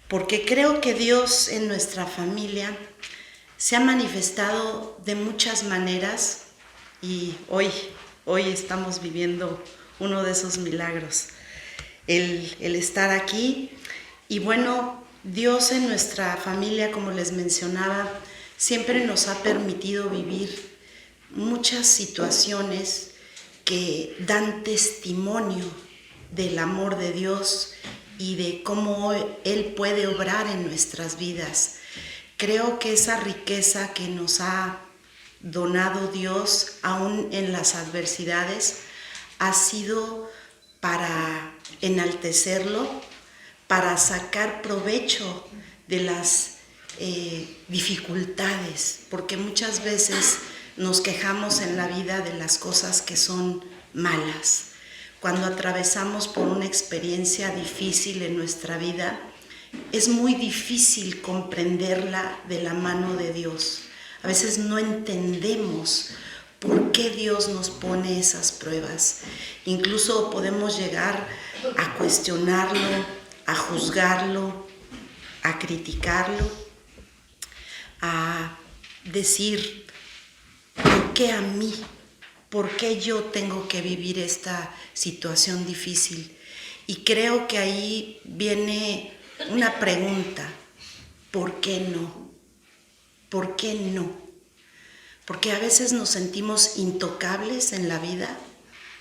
porque creo que Dios en nuestra familia se ha manifestado de muchas maneras y hoy estamos viviendo uno de esos milagros, el estar aquí. Y bueno, Dios en nuestra familia, como les mencionaba, siempre nos ha permitido vivir muchas situaciones que dan testimonio del amor de Dios y de cómo Él puede obrar en nuestras vidas. Creo que esa riqueza que nos ha donado Dios, aún en las adversidades, ha sido para enaltecerlo, para sacar provecho de las dificultades, porque muchas veces nos quejamos en la vida de las cosas que son malas. Cuando atravesamos por una experiencia difícil en nuestra vida, es muy difícil comprenderla de la mano de Dios. A veces no entendemos por qué Dios nos pone esas pruebas. Incluso podemos llegar a cuestionarlo, a juzgarlo, a criticarlo, a decir, ¿por qué a mí? ¿Por qué yo tengo que vivir esta situación difícil? Y creo que ahí viene una pregunta: ¿por qué no? ¿Por qué no? Porque a veces nos sentimos intocables en la vida,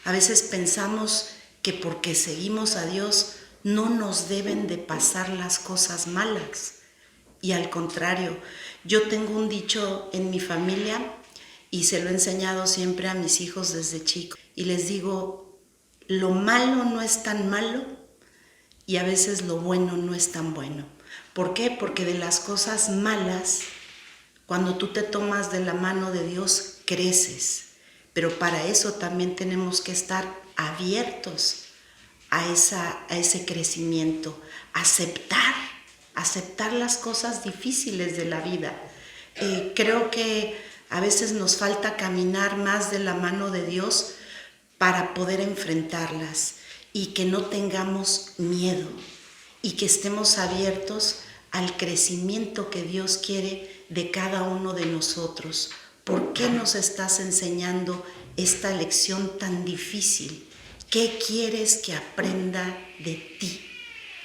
a veces pensamos que porque seguimos a Dios no nos deben de pasar las cosas malas. Y al contrario, yo tengo un dicho en mi familia y se lo he enseñado siempre a mis hijos desde chicos. Y les digo, lo malo no es tan malo y a veces lo bueno no es tan bueno. ¿Por qué? Porque de las cosas malas, cuando tú te tomas de la mano de Dios, creces. Pero para eso también tenemos que estar abiertos a ese crecimiento, aceptar las cosas difíciles de la vida. Creo que A veces nos falta caminar más de la mano de Dios para poder enfrentarlas y que no tengamos miedo y que estemos abiertos al crecimiento que Dios quiere de cada uno de nosotros. ¿Por qué nos estás enseñando esta lección tan difícil? ¿Qué quieres que aprenda de ti?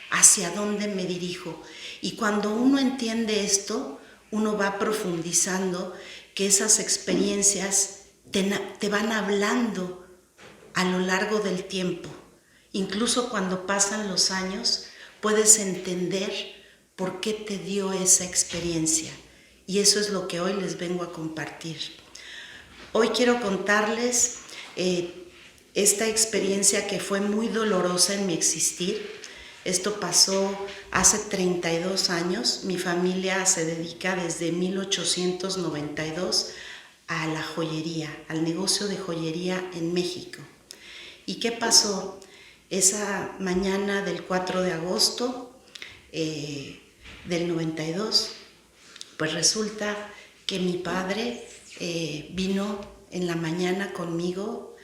¿Hacia dónde me dirijo? Y cuando uno entiende esto, uno va profundizando, que esas experiencias te van hablando a lo largo del tiempo. Incluso cuando pasan los años, puedes entender por qué te dio esa experiencia. Y eso es lo que hoy les vengo a compartir. Hoy quiero contarles esta experiencia que fue muy dolorosa en mi existir. Esto pasó hace 32 años. Mi familia se dedica desde 1892 a la joyería, al negocio de joyería en México. ¿Y qué pasó? Esa mañana del 4 de agosto del 92, pues resulta que mi padre vino en la mañana conmigo,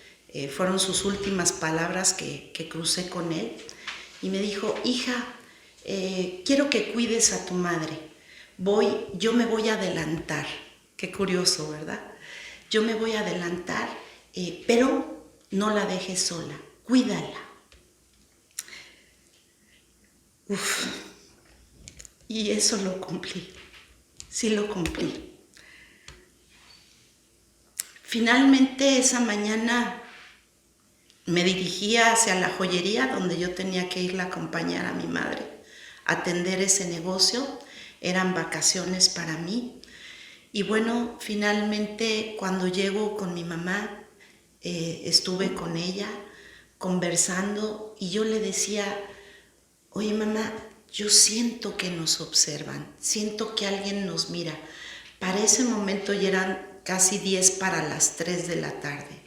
fueron sus últimas palabras que crucé con él, y me dijo: hija, quiero que cuides a tu madre, yo me voy a adelantar. Qué curioso, ¿verdad? Yo me voy a adelantar, pero no la dejes sola, cuídala. Uf. Y eso lo cumplí, sí lo cumplí. Finalmente esa mañana me dirigía hacia la joyería donde yo tenía que irla a acompañar a mi madre, a atender ese negocio. Eran vacaciones para mí. Y bueno, finalmente cuando llego con mi mamá, estuve con ella conversando y yo le decía: oye mamá, yo siento que nos observan, siento que alguien nos mira. Para ese momento ya eran casi 10 para las 3 de la tarde.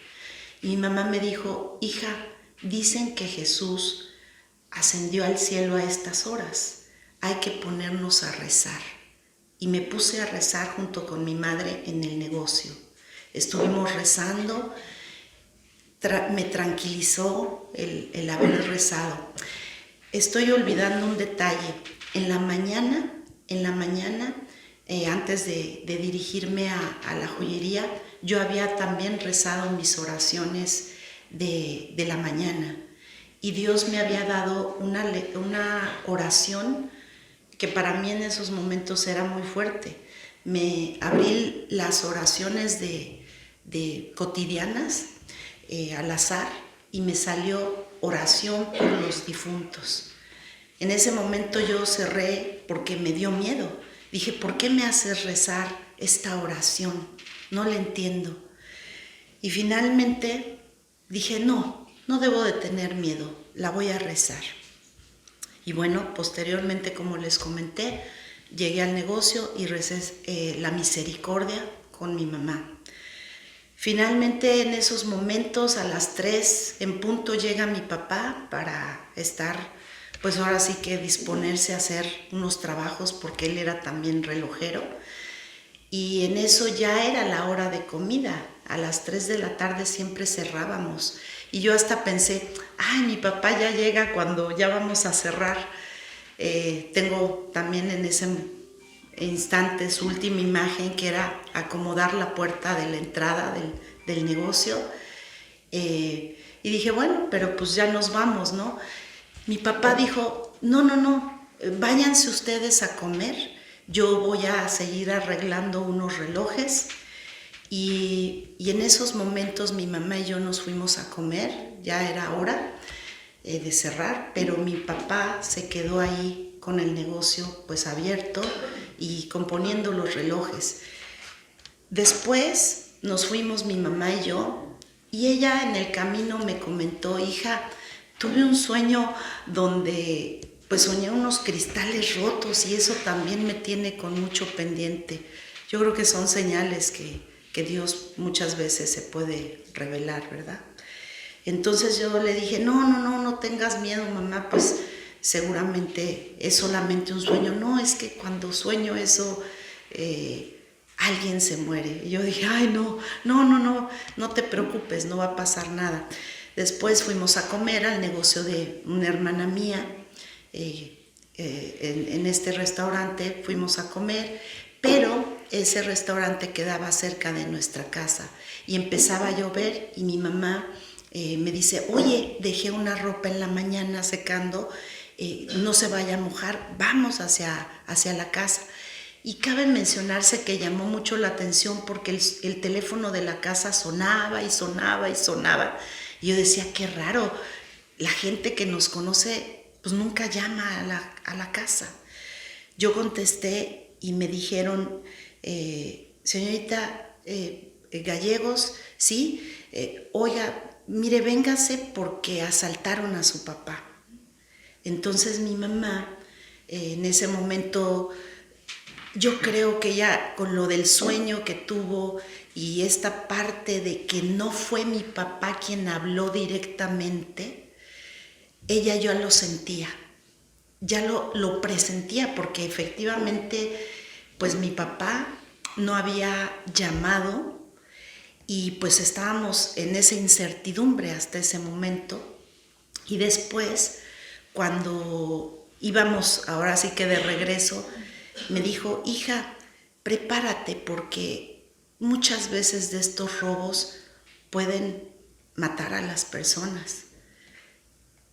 Y mi mamá me dijo: hija, dicen que Jesús ascendió al cielo a estas horas, hay que ponernos a rezar. Y me puse a rezar junto con mi madre en el negocio. Estuvimos rezando, me tranquilizó el haber rezado. Estoy olvidando un detalle. En la mañana, antes de dirigirme a la joyería, yo había también rezado mis oraciones de la mañana. Y Dios me había dado una oración que para mí en esos momentos era muy fuerte. Me abrí las oraciones de cotidianas al azar y me salió oración por los difuntos. En ese momento yo cerré porque me dio miedo. Dije: ¿por qué me haces rezar esta oración? No la entiendo. Y finalmente dije: no debo de tener miedo, la voy a rezar. Y bueno, posteriormente, como les comenté, llegué al negocio y recé la misericordia con mi mamá. Finalmente, en esos momentos, a las 3 en punto, llega mi papá para estar, pues ahora sí que disponerse a hacer unos trabajos, porque él era también relojero. Y en eso ya era la hora de comida. A las 3 de la tarde siempre cerrábamos. Y yo hasta pensé: ay, mi papá ya llega cuando ya vamos a cerrar. Tengo también en ese instante su última imagen, que era acomodar la puerta de la entrada del negocio. Y dije: bueno, pero pues ya nos vamos, ¿no? Mi papá dijo: no, váyanse ustedes a comer. Yo voy a seguir arreglando unos relojes. Y en esos momentos mi mamá y yo nos fuimos a comer. Ya era hora de cerrar, pero mi papá se quedó ahí con el negocio pues abierto y componiendo los relojes. Después nos fuimos mi mamá y yo, y ella en el camino me comentó: hija, tuve un sueño donde pues soñé unos cristales rotos, y eso también me tiene con mucho pendiente. Yo creo que son señales que Dios muchas veces se puede revelar, ¿verdad? Entonces yo le dije: no tengas miedo, mamá, pues seguramente es solamente un sueño. No, es que cuando sueño eso, alguien se muere. Y yo dije, ay, no te preocupes, no va a pasar nada. Después fuimos a comer al negocio de una hermana mía, en este restaurante fuimos a comer, pero ese restaurante quedaba cerca de nuestra casa y empezaba a llover y mi mamá me dice, oye, dejé una ropa en la mañana secando, no se vaya a mojar, vamos hacia la casa. Y cabe mencionarse que llamó mucho la atención porque el teléfono de la casa sonaba y sonaba y sonaba. Y yo decía, qué raro, la gente que nos conoce pues nunca llama a la casa. Yo contesté y me dijeron, señorita Gallegos, sí, oiga, mire, véngase porque asaltaron a su papá. Entonces mi mamá, en ese momento, yo creo que ella con lo del sueño que tuvo y esta parte de que no fue mi papá quien habló directamente, ella ya lo sentía, ya lo presentía, porque efectivamente pues mi papá no había llamado y pues estábamos en esa incertidumbre hasta ese momento. Y después, cuando íbamos ahora sí que de regreso, me dijo, hija, prepárate porque muchas veces de estos robos pueden matar a las personas.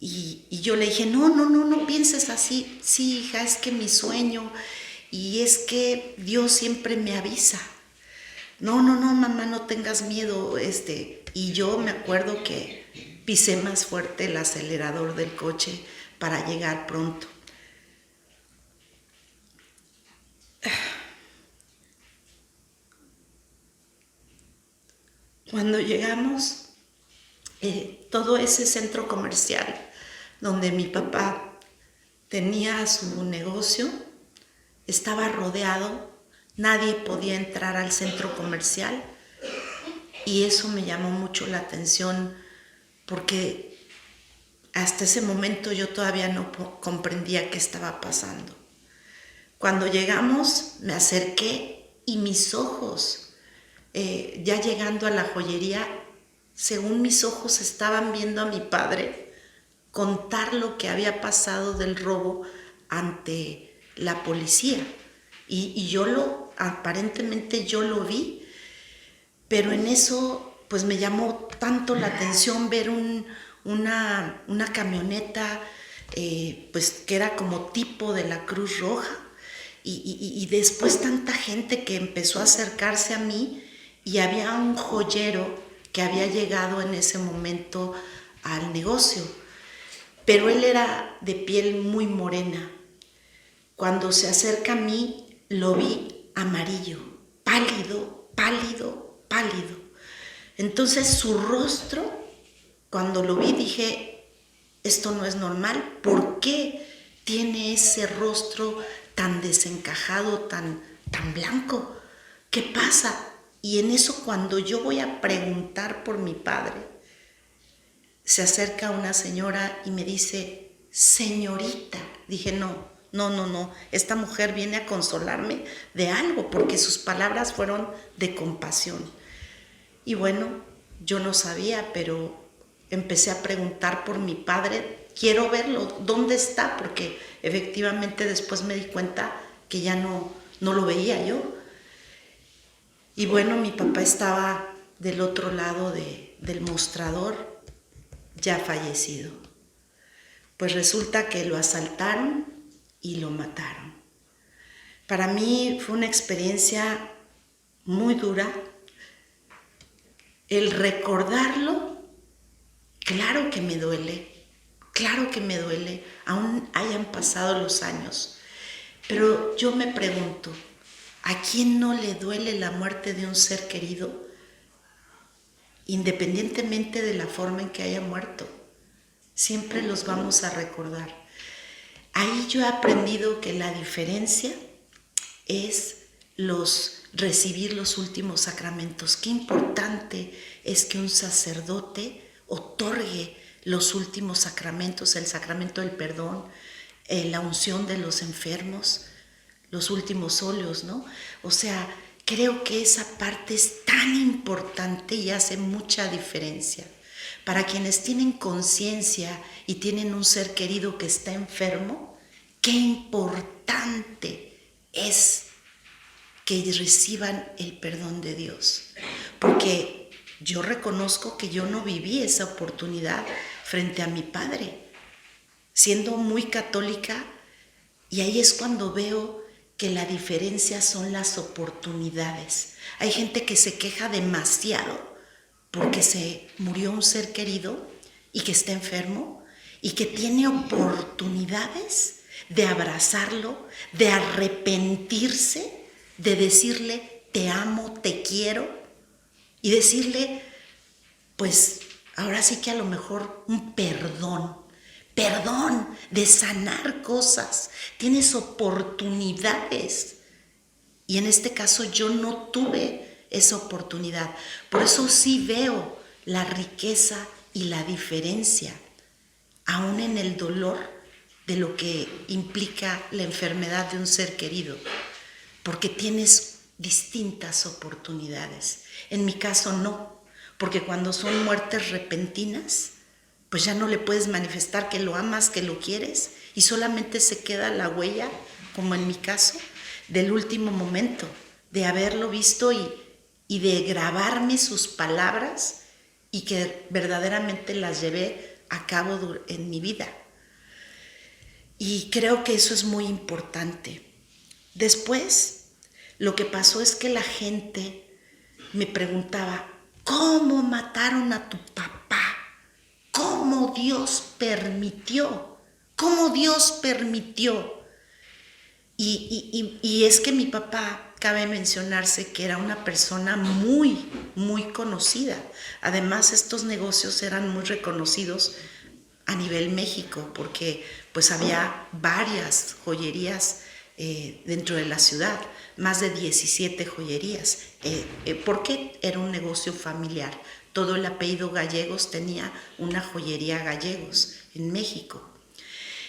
Y yo le dije, no pienses así. Sí, hija, es que mi sueño y es que Dios siempre me avisa. No, mamá, no tengas miedo. Y yo me acuerdo que pisé más fuerte el acelerador del coche para llegar pronto. Cuando llegamos, todo ese centro comercial donde mi papá tenía su negocio estaba rodeado, nadie podía entrar al centro comercial y eso me llamó mucho la atención porque hasta ese momento yo todavía no comprendía qué estaba pasando. Cuando llegamos me acerqué y mis ojos, ya llegando a la joyería, según mis ojos estaban viendo a mi padre contar lo que había pasado del robo ante la policía. Y aparentemente yo lo vi, pero en eso pues me llamó tanto la atención ver una camioneta pues que era como tipo de la Cruz Roja y después tanta gente que empezó a acercarse a mí y había un joyero que había llegado en ese momento al negocio, pero él era de piel muy morena. Cuando se acerca a mí lo vi amarillo, pálido. Entonces su rostro, cuando lo vi dije, esto no es normal. ¿Por qué tiene ese rostro tan desencajado, tan blanco? ¿Qué pasa? Y en eso, cuando yo voy a preguntar por mi padre, se acerca una señora y me dice, señorita. Dije, no, esta mujer viene a consolarme de algo, porque sus palabras fueron de compasión. Y bueno, yo no sabía, pero empecé a preguntar por mi padre, quiero verlo, ¿dónde está? Porque efectivamente después me di cuenta que ya no lo veía yo. Y bueno, mi papá estaba del otro lado del mostrador, ya fallecido. Pues resulta que lo asaltaron y lo mataron. Para mí fue una experiencia muy dura. El recordarlo, claro que me duele, aún hayan pasado los años. Pero yo me pregunto, ¿a quién no le duele la muerte de un ser querido? Independientemente de la forma en que haya muerto, siempre los vamos a recordar. Ahí yo he aprendido que la diferencia es recibir los últimos sacramentos. Qué importante es que un sacerdote otorgue los últimos sacramentos, el sacramento del perdón, la unción de los enfermos, los últimos óleos, ¿no? O sea, creo que esa parte es tan importante y hace mucha diferencia. Para quienes tienen conciencia y tienen un ser querido que está enfermo, qué importante es que reciban el perdón de Dios. Porque yo reconozco que yo no viví esa oportunidad frente a mi padre, siendo muy católica, y ahí es cuando veo que la diferencia son las oportunidades. Hay gente que se queja demasiado porque se murió un ser querido y que está enfermo y que tiene oportunidades de abrazarlo, de arrepentirse, de decirle te amo, te quiero, y decirle pues ahora sí que a lo mejor un perdón de sanar cosas. Tienes oportunidades. Y en este caso yo no tuve esa oportunidad. Por eso sí veo la riqueza y la diferencia, aún en el dolor de lo que implica la enfermedad de un ser querido, porque tienes distintas oportunidades. En mi caso no, porque cuando son muertes repentinas, pues ya no le puedes manifestar que lo amas, que lo quieres, y solamente se queda la huella, como en mi caso, del último momento, de haberlo visto y de grabarme sus palabras y que verdaderamente las llevé a cabo en mi vida. Y creo que eso es muy importante. Después, lo que pasó es que la gente me preguntaba, ¿cómo mataron a tu papá? ¿Cómo Dios permitió? ¿Cómo Dios permitió? Y es que mi papá, cabe mencionarse que era una persona muy, muy conocida. Además, estos negocios eran muy reconocidos a nivel México, porque pues había varias joyerías dentro de la ciudad, más de 17 joyerías, porque era un negocio familiar. Todo el apellido Gallegos tenía una joyería Gallegos en México.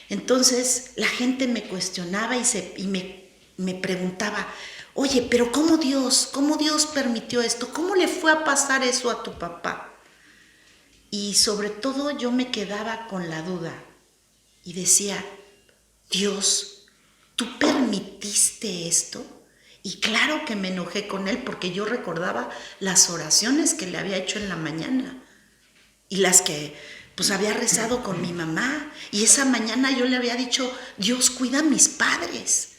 Entonces la gente me cuestionaba y me preguntaba, oye, pero ¿cómo Dios permitió esto? ¿Cómo le fue a pasar eso a tu papá? Y sobre todo yo me quedaba con la duda y decía, Dios, ¿tú permitiste esto? Y claro que me enojé con él porque yo recordaba las oraciones que le había hecho en la mañana y las que pues había rezado con mi mamá. Y esa mañana yo le había dicho, Dios, cuida a mis padres,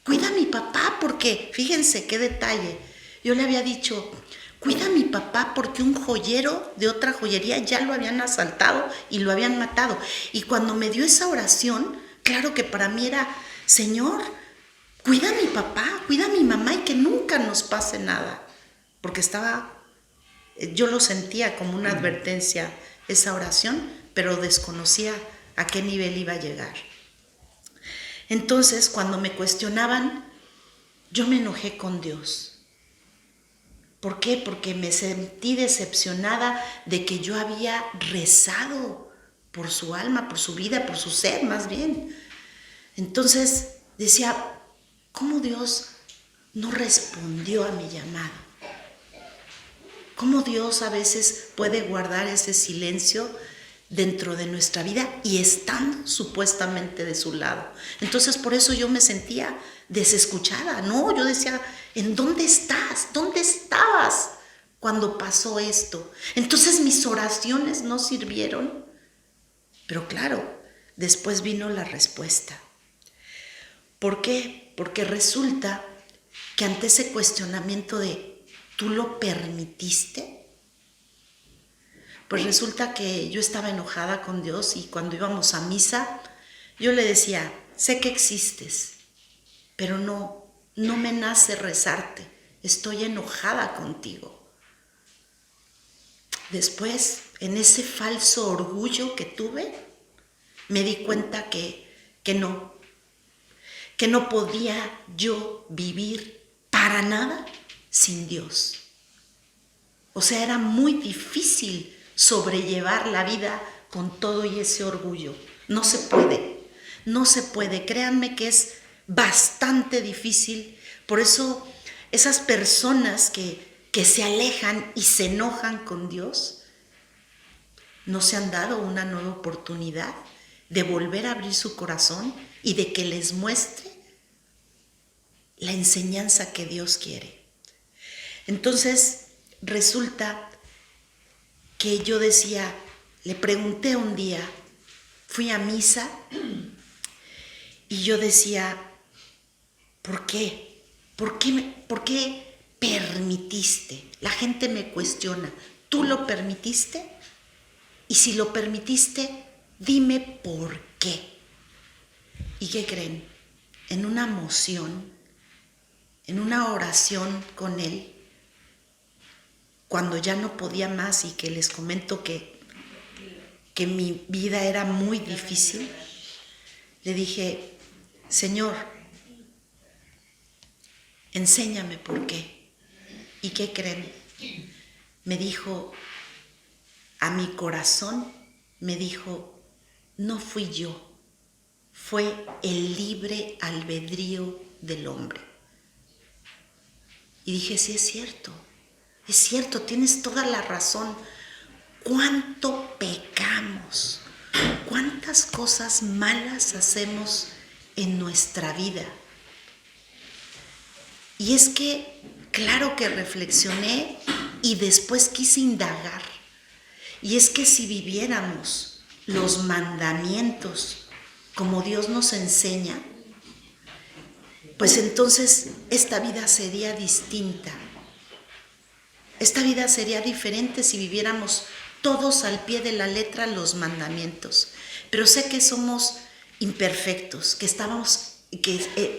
cuida a mi papá, porque fíjense qué detalle. Yo le había dicho, cuida a mi papá porque un joyero de otra joyería ya lo habían asaltado y lo habían matado. Y cuando me dio esa oración, claro que para mí era, Señor, cuida a mi papá, cuida a mi mamá y que nunca nos pase nada. Porque yo lo sentía como una advertencia esa oración, pero desconocía a qué nivel iba a llegar. Entonces, cuando me cuestionaban, yo me enojé con Dios. ¿Por qué? Porque me sentí decepcionada de que yo había rezado por su alma, por su vida, por su ser más bien. Entonces decía, ¿cómo Dios no respondió a mi llamado? ¿Cómo Dios a veces puede guardar ese silencio dentro de nuestra vida y estando supuestamente de su lado? Entonces por eso yo me sentía desescuchada. No, yo decía, ¿en dónde estás? ¿Dónde estabas cuando pasó esto? Entonces mis oraciones no sirvieron. Pero claro, después vino la respuesta. ¿Por qué? Porque resulta que ante ese cuestionamiento de ¿tú lo permitiste? Pues resulta que yo estaba enojada con Dios y cuando íbamos a misa, yo le decía, sé que existes, pero no me nace rezarte, estoy enojada contigo. Después, en ese falso orgullo que tuve, me di cuenta que no podía yo vivir para nada sin Dios. O sea, era muy difícil sobrellevar la vida con todo y ese orgullo. No se puede. Créanme que es bastante difícil. Por eso esas personas que se alejan y se enojan con Dios, no se han dado una nueva oportunidad de volver a abrir su corazón y de que les muestre la enseñanza que Dios quiere. Entonces, resulta que yo decía, le pregunté un día, fui a misa y yo decía, ¿por qué? ¿Por qué permitiste? La gente me cuestiona, ¿tú lo permitiste? Y si lo permitiste, dime por qué. ¿Y qué creen? En una moción, en una oración con Él, cuando ya no podía más y que les comento que mi vida era muy difícil, le dije, Señor, enséñame por qué. ¿Y qué creen? Me dijo, a mi corazón, me dijo, no fui yo, fue el libre albedrío del hombre. Y dije, sí, es cierto, tienes toda la razón. ¿Cuánto pecamos? ¿Cuántas cosas malas hacemos en nuestra vida? Y es que, claro que reflexioné y después quise indagar. Y es que si viviéramos los mandamientos como Dios nos enseña, pues entonces esta vida sería distinta. Esta vida sería diferente si viviéramos todos al pie de la letra los mandamientos. Pero sé que somos imperfectos, que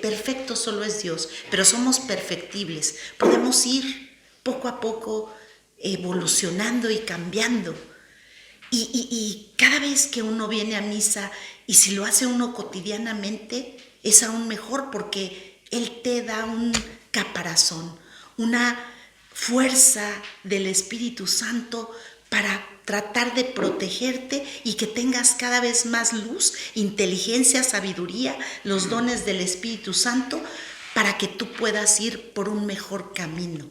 perfecto solo es Dios, pero somos perfectibles. Podemos ir poco a poco evolucionando y cambiando. Y cada vez que uno viene a misa, y si lo hace uno cotidianamente, es aún mejor porque Él te da un caparazón, una fuerza del Espíritu Santo para tratar de protegerte y que tengas cada vez más luz, inteligencia, sabiduría, los dones del Espíritu Santo para que tú puedas ir por un mejor camino.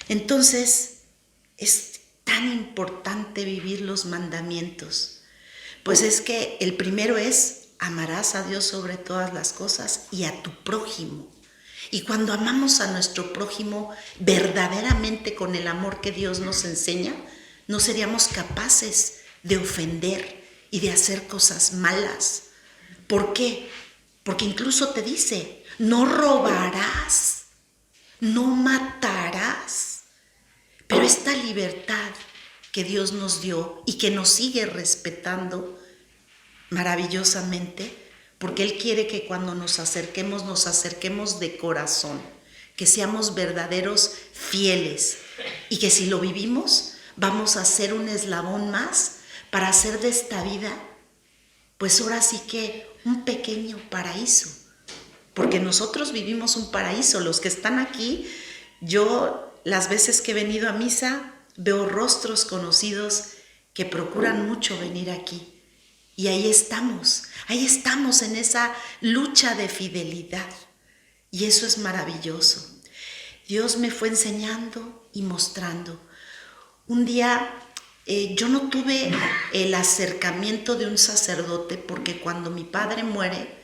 Entonces, es tan importante vivir los mandamientos, pues es que el primero es amarás a Dios sobre todas las cosas y a tu prójimo. Y cuando amamos a nuestro prójimo verdaderamente con el amor que Dios nos enseña, no seríamos capaces de ofender y de hacer cosas malas. ¿Por qué? Porque incluso te dice, no robarás, no matarás. Pero esta libertad que Dios nos dio y que nos sigue respetando maravillosamente, porque Él quiere que cuando nos acerquemos de corazón, que seamos verdaderos fieles y que si lo vivimos, vamos a ser un eslabón más para hacer de esta vida, pues ahora sí que un pequeño paraíso, porque nosotros vivimos un paraíso. Los que están aquí, yo las veces que he venido a misa, veo rostros conocidos que procuran mucho venir aquí. Y ahí estamos en esa lucha de fidelidad. Y eso es maravilloso. Dios me fue enseñando y mostrando. Un día yo no tuve el acercamiento de un sacerdote porque cuando mi padre muere,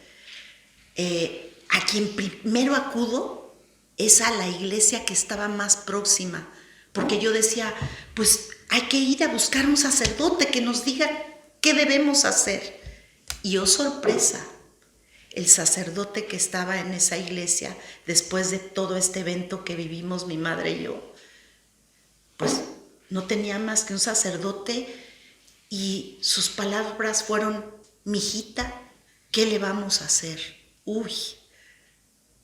a quien primero acudo es a la iglesia que estaba más próxima. Porque yo decía, pues hay que ir a buscar un sacerdote que nos diga ¿qué debemos hacer? Y oh sorpresa, el sacerdote que estaba en esa iglesia, después de todo este evento que vivimos mi madre y yo, pues no tenía más que un sacerdote y sus palabras fueron, mijita, ¿qué le vamos a hacer? Uy,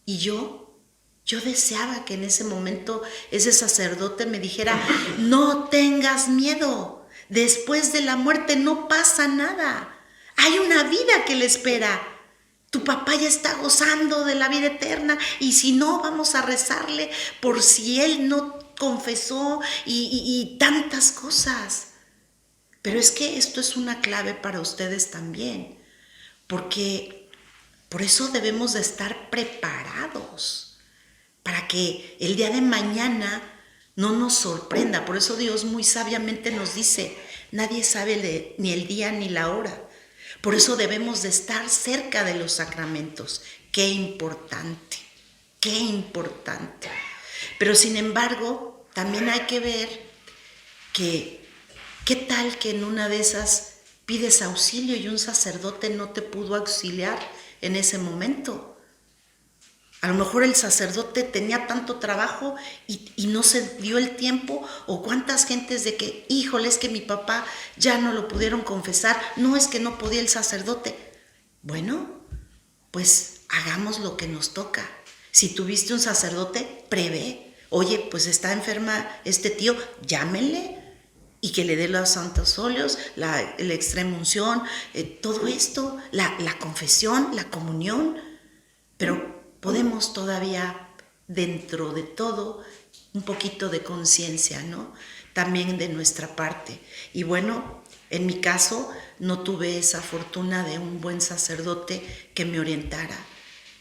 y yo deseaba que en ese momento ese sacerdote me dijera, no tengas miedo. Después de la muerte no pasa nada. Hay una vida que le espera. Tu papá ya está gozando de la vida eterna y si no, vamos a rezarle por si él no confesó y tantas cosas. Pero es que esto es una clave para ustedes también, porque por eso debemos de estar preparados. para que el día de mañana no nos sorprenda. Por eso Dios muy sabiamente nos dice, nadie sabe ni el día ni la hora. Por eso debemos de estar cerca de los sacramentos. Qué importante, qué importante. Pero sin embargo, también hay que ver que, ¿qué tal que en una de esas pides auxilio y un sacerdote no te pudo auxiliar en ese momento? A lo mejor el sacerdote tenía tanto trabajo y no se dio el tiempo, o cuántas gentes de que, híjole, es que mi papá ya no lo pudieron confesar, no es que no podía el sacerdote. Bueno, pues hagamos lo que nos toca. Si tuviste un sacerdote, prevé. Oye, pues está enferma este tío, llámenle y que le dé los santos óleos, la extrema unción, todo esto, la confesión, la comunión. Pero podemos todavía, dentro de todo, un poquito de conciencia, ¿no? También de nuestra parte. Y bueno, en mi caso, no tuve esa fortuna de un buen sacerdote que me orientara,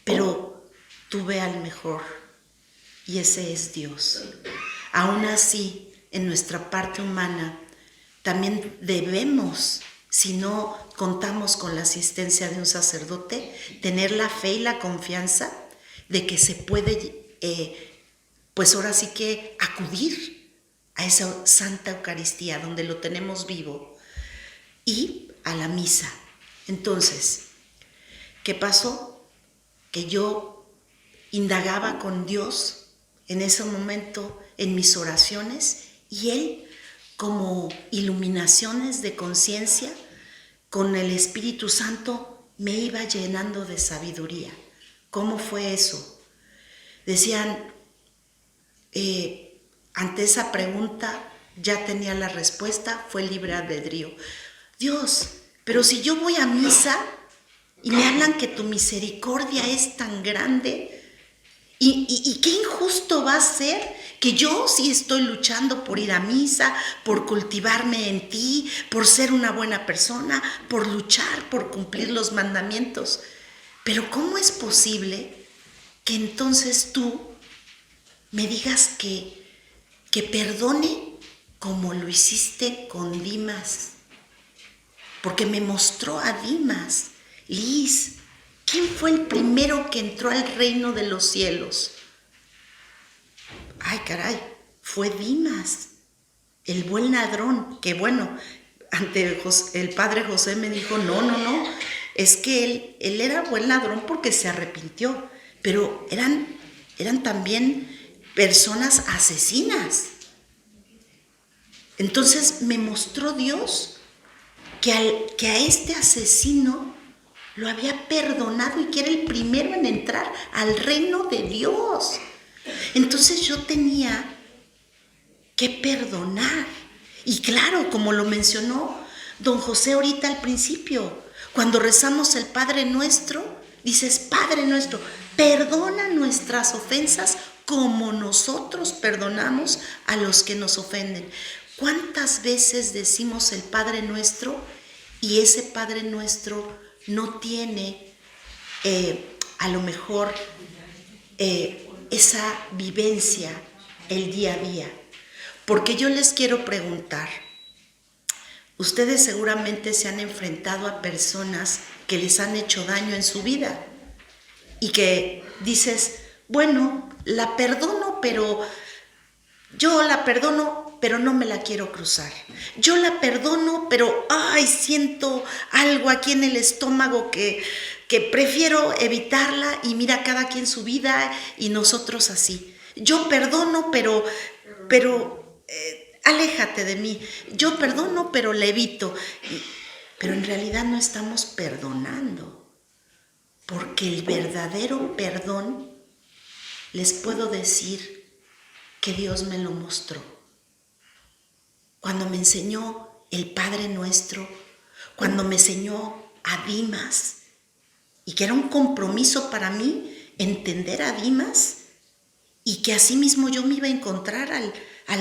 pero tuve al mejor, y ese es Dios. Aún así, en nuestra parte humana, también debemos, si no contamos con la asistencia de un sacerdote, tener la fe y la confianza de que se puede, pues ahora sí que acudir a esa Santa Eucaristía donde lo tenemos vivo y a la misa. Entonces, ¿qué pasó? Que yo indagaba con Dios en ese momento en mis oraciones y Él, como iluminaciones de conciencia, con el Espíritu Santo me iba llenando de sabiduría. ¿Cómo fue eso? Decían, ante esa pregunta ya tenía la respuesta, fue libre albedrío. Dios, pero si yo voy a misa y me hablan que tu misericordia es tan grande, ¿y qué injusto va a ser que yo sí estoy luchando por ir a misa, por cultivarme en ti, por ser una buena persona, por luchar, por cumplir los mandamientos? Pero ¿cómo es posible que entonces tú me digas que perdone como lo hiciste con Dimas? Porque me mostró a Dimas. Liz, ¿quién fue el primero que entró al reino de los cielos? Ay, caray, fue Dimas, el buen ladrón, que bueno, ante el padre José me dijo, no, es que él era buen ladrón porque se arrepintió, pero eran también personas asesinas. Entonces me mostró Dios que a este asesino lo había perdonado y que era el primero en entrar al reino de Dios. Entonces yo tenía que perdonar. Y claro, como lo mencionó don José ahorita al principio, cuando rezamos el Padre Nuestro, dices, Padre Nuestro, perdona nuestras ofensas como nosotros perdonamos a los que nos ofenden. ¿Cuántas veces decimos el Padre Nuestro y ese Padre Nuestro no tiene a lo mejor esa vivencia el día a día? Porque yo les quiero preguntar, ustedes seguramente se han enfrentado a personas que les han hecho daño en su vida y que dices, bueno, la perdono, pero no me la quiero cruzar. Yo la perdono, pero siento algo aquí en el estómago que prefiero evitarla, y mira, cada quien su vida y nosotros así. Yo perdono, pero aléjate de mí. Yo perdono, pero le evito. Pero en realidad no estamos perdonando, porque el verdadero perdón, les puedo decir que Dios me lo mostró. Cuando me enseñó el Padre Nuestro, cuando me enseñó a Dimas, y que era un compromiso para mí entender a Dimas, y que así mismo yo me iba a encontrar al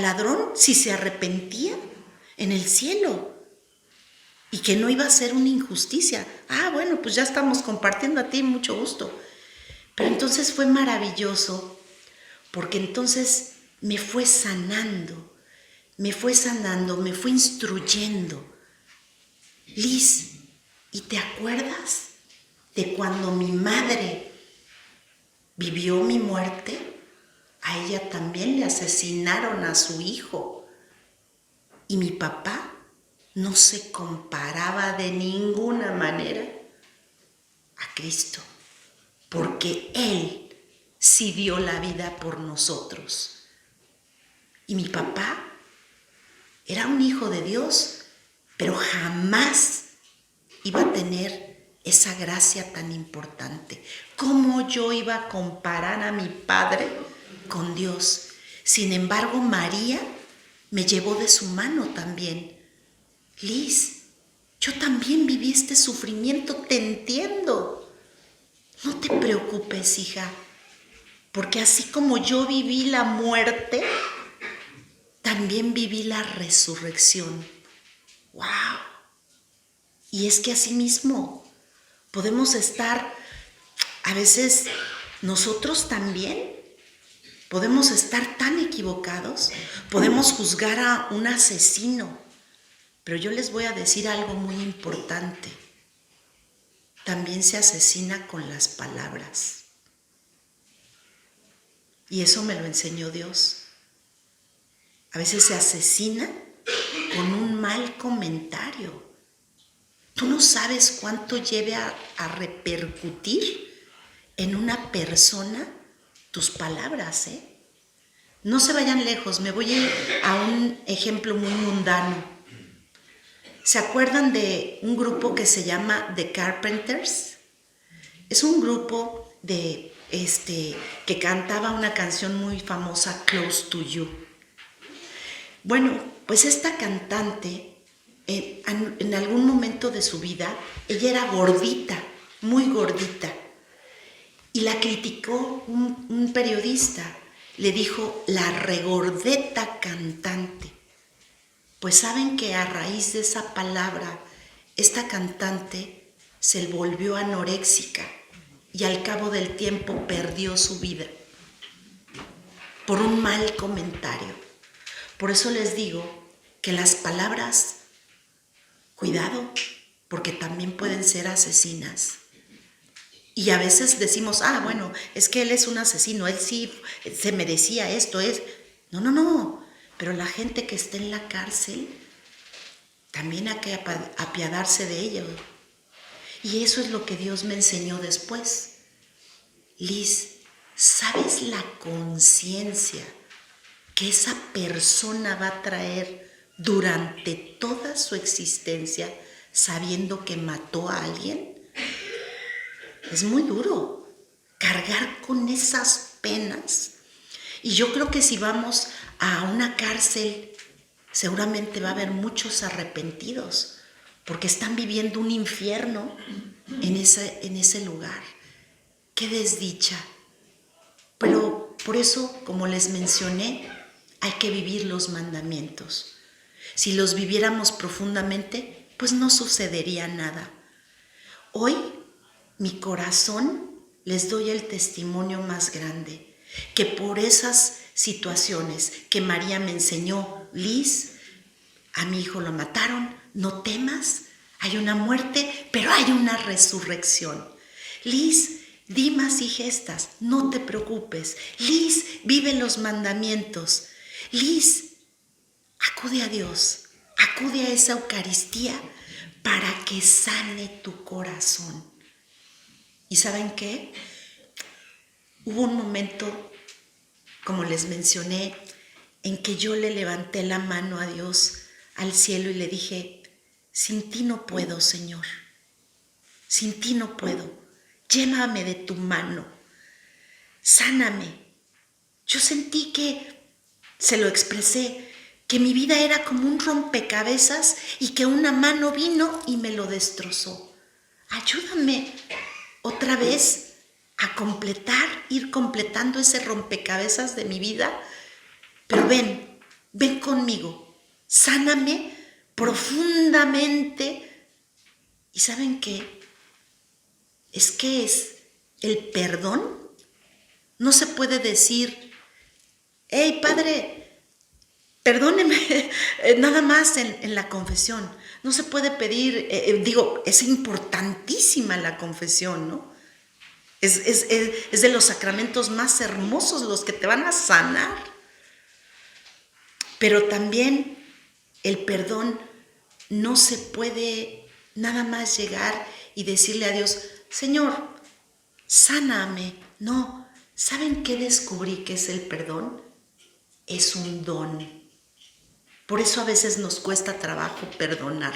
ladrón si se arrepentía en el cielo, y que no iba a ser una injusticia. Bueno, pues ya estamos compartiendo a ti, mucho gusto. Pero entonces fue maravilloso, porque entonces me fue sanando, me fue instruyendo. Liz, ¿y te acuerdas de cuando mi madre vivió mi muerte? A ella también le asesinaron a su hijo. Y mi papá no se comparaba de ninguna manera a Cristo, porque Él sí dio la vida por nosotros. Y mi papá era un hijo de Dios, pero jamás iba a tener esa gracia tan importante. ¿Cómo yo iba a comparar a mi padre con Dios? Sin embargo, María me llevó de su mano también. Liz, yo también viví este sufrimiento, te entiendo. No te preocupes, hija, porque así como yo viví la muerte, también viví la resurrección. ¡Wow! Y es que así mismo podemos estar, a veces nosotros también podemos estar tan equivocados, podemos juzgar a un asesino, pero yo les voy a decir algo muy importante. También se asesina con las palabras. Y eso me lo enseñó Dios. A veces se asesina con un mal comentario. Tú no sabes cuánto lleve a repercutir en una persona tus palabras, ¿eh? No se vayan lejos, me voy a ir a un ejemplo muy mundano. ¿Se acuerdan de un grupo que se llama The Carpenters? Es un grupo que cantaba una canción muy famosa, Close to You. Bueno, pues esta cantante, en algún momento de su vida, ella era gordita, muy gordita, y la criticó un periodista, le dijo la regordeta cantante. Pues saben que a raíz de esa palabra, esta cantante se volvió anoréxica y al cabo del tiempo perdió su vida por un mal comentario. Por eso les digo que las palabras, cuidado, porque también pueden ser asesinas. Y a veces decimos, bueno, es que él es un asesino, él sí se merecía esto, es... No. Pero la gente que está en la cárcel, también hay que apiadarse de ella. Y eso es lo que Dios me enseñó después. Liz, ¿sabes la conciencia que esa persona va a traer durante toda su existencia sabiendo que mató a alguien? Es muy duro cargar con esas penas. Y yo creo que si vamos a una cárcel, seguramente va a haber muchos arrepentidos, porque están viviendo un infierno en ese lugar. ¡Qué desdicha! Pero por eso, como les mencioné, hay que vivir los mandamientos. Si los viviéramos profundamente, pues no sucedería nada. Hoy, mi corazón, les doy el testimonio más grande, que por esas situaciones que María me enseñó, Liz, a mi hijo lo mataron, no temas, hay una muerte, pero hay una resurrección. Liz, di más y gestas, no te preocupes. Liz, vive los mandamientos. Liz, acude a Dios, acude a esa Eucaristía para que sane tu corazón. ¿Y saben qué? Hubo un momento, como les mencioné, en que yo le levanté la mano a Dios, al cielo, y le dije, sin ti no puedo, Señor, sin ti no puedo, llévame de tu mano, sáname. Yo sentí que, se lo expresé, que mi vida era como un rompecabezas y que una mano vino y me lo destrozó. Ayúdame otra vez a completar, ir completando ese rompecabezas de mi vida, pero ven conmigo, sáname profundamente. ¿Y saben qué? Es que es el perdón. No se puede decir hey, padre, perdóneme, nada más en la confesión. No se puede pedir, es importantísima la confesión, ¿no? Es de los sacramentos más hermosos, los que te van a sanar. Pero también el perdón no se puede nada más llegar y decirle a Dios, Señor, sáname. No, ¿saben qué descubrí que es el perdón? Es un don. Por eso a veces nos cuesta trabajo perdonar,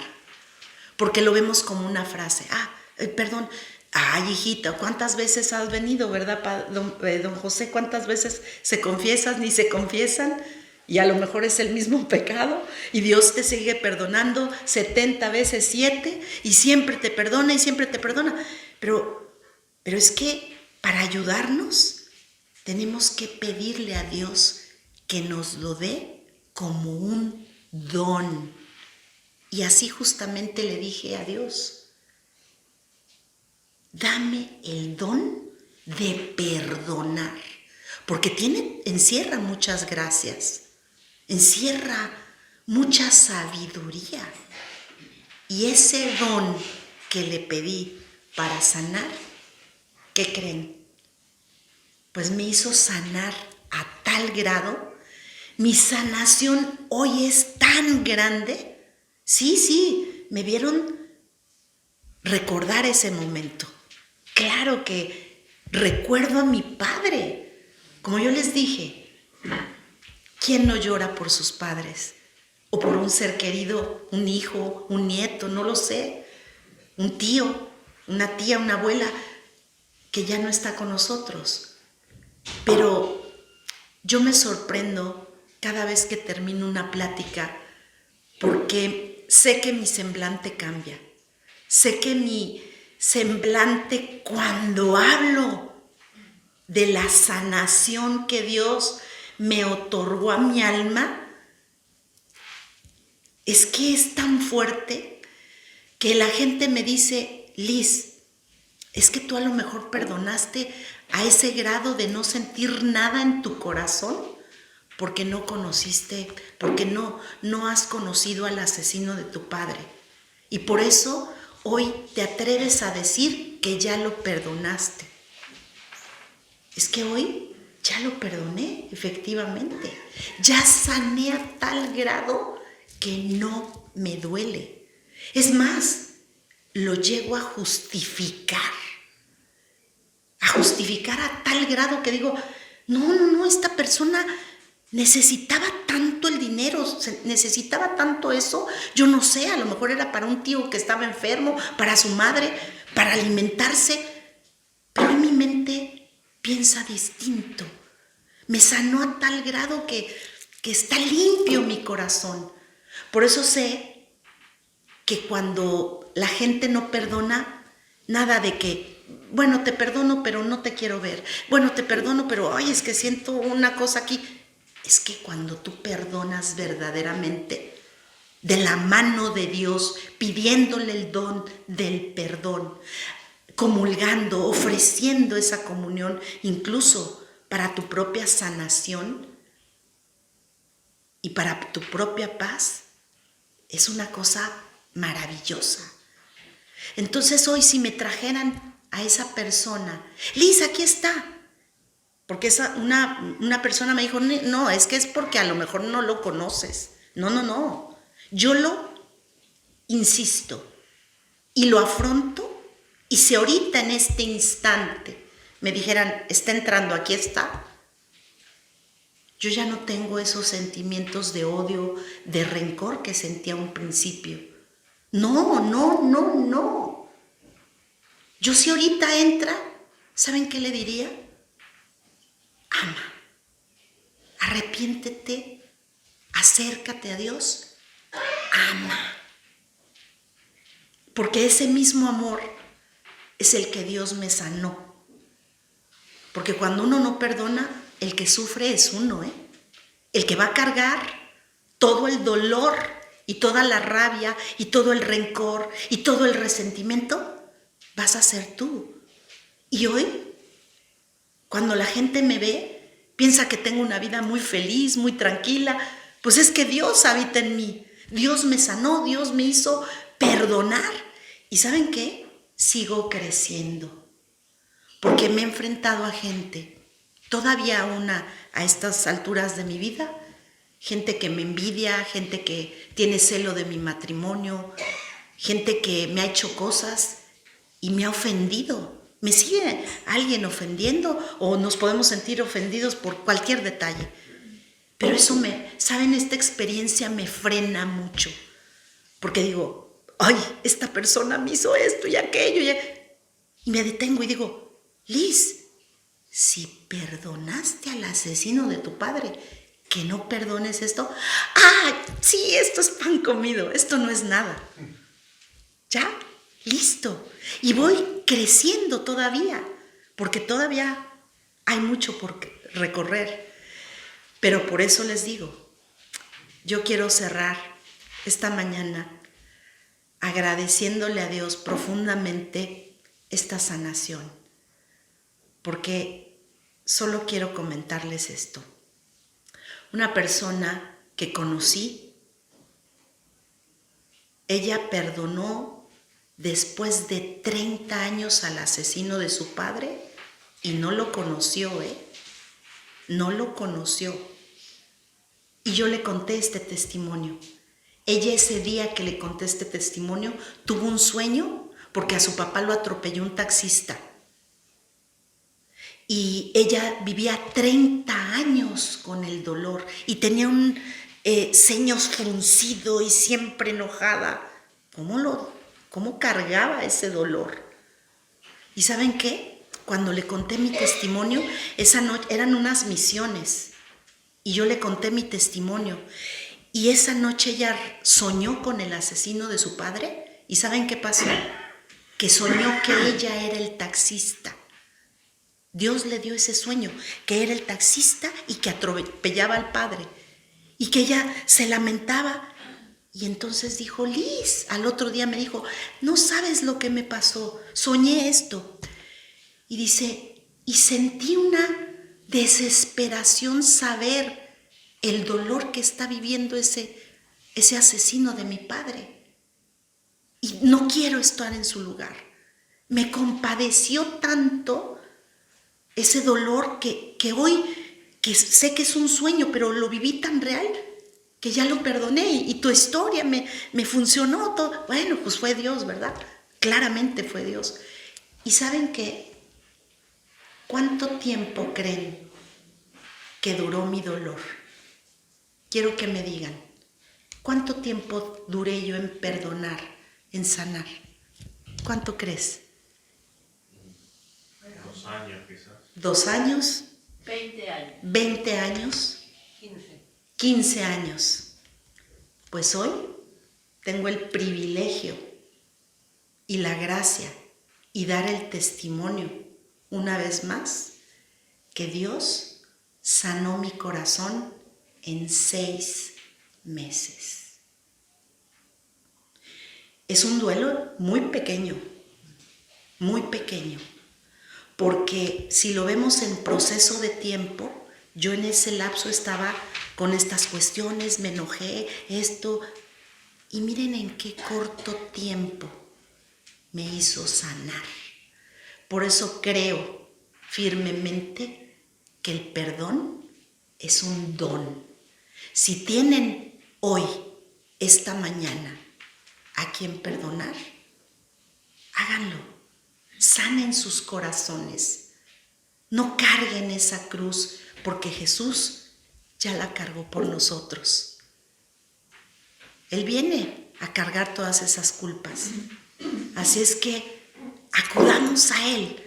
porque lo vemos como una frase. Perdón. Ay, hijita, ¿cuántas veces has venido, verdad, don José? ¿Cuántas veces se confiesan ni se confiesan? Y a lo mejor es el mismo pecado y Dios te sigue perdonando 70 veces 7 y siempre te perdona y siempre te perdona. Pero es que para ayudarnos tenemos que pedirle a Dios que nos lo dé como un don. Y así justamente le dije a Dios, dame el don de perdonar, porque encierra muchas gracias, encierra mucha sabiduría. Y ese don que le pedí para sanar, ¿qué creen? Pues me hizo sanar a tal grado, mi sanación hoy es tan grande. Sí, me vieron recordar ese momento. Claro que recuerdo a mi padre. Como yo les dije, ¿quién no llora por sus padres? O por un ser querido, un hijo, un nieto, no lo sé. Un tío, una tía, una abuela que ya no está con nosotros. Pero yo me sorprendo cada vez que termino una plática porque sé que mi semblante cambia. Sé que mi semblante, cuando hablo de la sanación que Dios me otorgó a mi alma, es que es tan fuerte que la gente me dice, Liz, es que tú a lo mejor perdonaste a ese grado de no sentir nada en tu corazón porque no conociste, porque no has conocido al asesino de tu padre. Y por eso hoy te atreves a decir que ya lo perdonaste. Es que hoy ya lo perdoné, efectivamente. Ya sané a tal grado que no me duele. Es más, lo llego a justificar a tal grado que digo, no, esta persona necesitaba tanto el dinero, necesitaba tanto eso, yo no sé, a lo mejor era para un tío que estaba enfermo, para su madre, para alimentarse, pero en mi mente piensa distinto. Me sanó a tal grado que está limpio mi corazón. Por eso sé que cuando la gente no perdona, nada de que, bueno, te perdono, pero no te quiero ver. Bueno, te perdono, pero, ay, es que siento una cosa aquí. Es que cuando tú perdonas verdaderamente, de la mano de Dios, pidiéndole el don del perdón, comulgando, ofreciendo esa comunión, incluso para tu propia sanación y para tu propia paz, es una cosa maravillosa. Entonces hoy si me trajeran a esa persona, Liz, aquí está, porque una persona me dijo, no, es que es porque a lo mejor no lo conoces. No, yo lo insisto y lo afronto, y si ahorita en este instante me dijeran, está entrando, aquí está, yo ya no tengo esos sentimientos de odio, de rencor que sentía a un principio. No. Yo si ahorita entra, ¿saben qué le diría? Ama, arrepiéntete, acércate a Dios, ama. Porque ese mismo amor es el que Dios me sanó. Porque cuando uno no perdona, el que sufre es uno, El que va a cargar todo el dolor y toda la rabia y todo el rencor y todo el resentimiento, vas a ser tú. Y hoy, cuando la gente me ve, piensa que tengo una vida muy feliz, muy tranquila. Pues es que Dios habita en mí. Dios me sanó, Dios me hizo perdonar. ¿Y saben qué? Sigo creciendo. Porque me he enfrentado a gente, todavía aún a estas alturas de mi vida, gente que me envidia, gente que tiene celo de mi matrimonio, gente que me ha hecho cosas y me ha ofendido. ¿Me sigue alguien ofendiendo? O nos podemos sentir ofendidos por cualquier detalle. Pero eso ¿saben? Esta experiencia me frena mucho. Porque digo, ay, esta persona me hizo esto y aquello. Y me detengo y digo, Liz, si perdonaste al asesino de tu padre, que no perdones esto. ¡Ah! Sí, esto es pan comido, esto no es nada. Ya, listo. Y voy creciendo todavía, porque todavía hay mucho por recorrer. Pero por eso les digo, yo quiero cerrar esta mañana agradeciéndole a Dios profundamente esta sanación. Porque solo quiero comentarles esto. Una persona que conocí, ella perdonó después de 30 años al asesino de su padre y no lo conoció, no lo conoció. Y yo le conté este testimonio. Ella ese día que le conté este testimonio tuvo un sueño porque a su papá lo atropelló un taxista. Y ella vivía 30 años con el dolor y tenía un ceño fruncido y siempre enojada. ¿Cómo cargaba ese dolor? ¿Y saben qué? Cuando le conté mi testimonio, esa noche eran unas misiones y yo le conté mi testimonio. Y esa noche ella soñó con el asesino de su padre. ¿Y saben qué pasó? Que soñó que ella era el taxista. Dios le dio ese sueño, que era el taxista y que atropellaba al padre. Y que ella se lamentaba. Y entonces dijo, Liz, al otro día me dijo, no sabes lo que me pasó, soñé esto. Y dice, y sentí una desesperación saber el dolor que está viviendo ese asesino de mi padre. Y no quiero estar en su lugar. Me compadeció tanto ese dolor que hoy, que sé que es un sueño, pero lo viví tan real que ya lo perdoné y tu historia me funcionó todo. Bueno, pues fue Dios, ¿verdad? Claramente fue Dios. ¿Y saben qué? ¿Cuánto tiempo creen que duró mi dolor? Quiero que me digan, ¿cuánto tiempo duré yo en perdonar, en sanar? ¿Cuánto crees?
2 años quizás.
2 años.
20 años.
20 años. 15 años. Pues hoy tengo el privilegio y la gracia y dar el testimonio una vez más que Dios sanó mi corazón en 6 meses. Es un duelo muy pequeño, porque si lo vemos en proceso de tiempo, yo en ese lapso estaba con estas cuestiones, me enojé, esto, y miren en qué corto tiempo me hizo sanar. Por eso creo firmemente que el perdón es un don. Si tienen hoy, esta mañana, a quien perdonar, háganlo. Sanen sus corazones. No carguen esa cruz, porque Jesús ya la cargó por nosotros. Él viene a cargar todas esas culpas. Así es que acudamos a Él,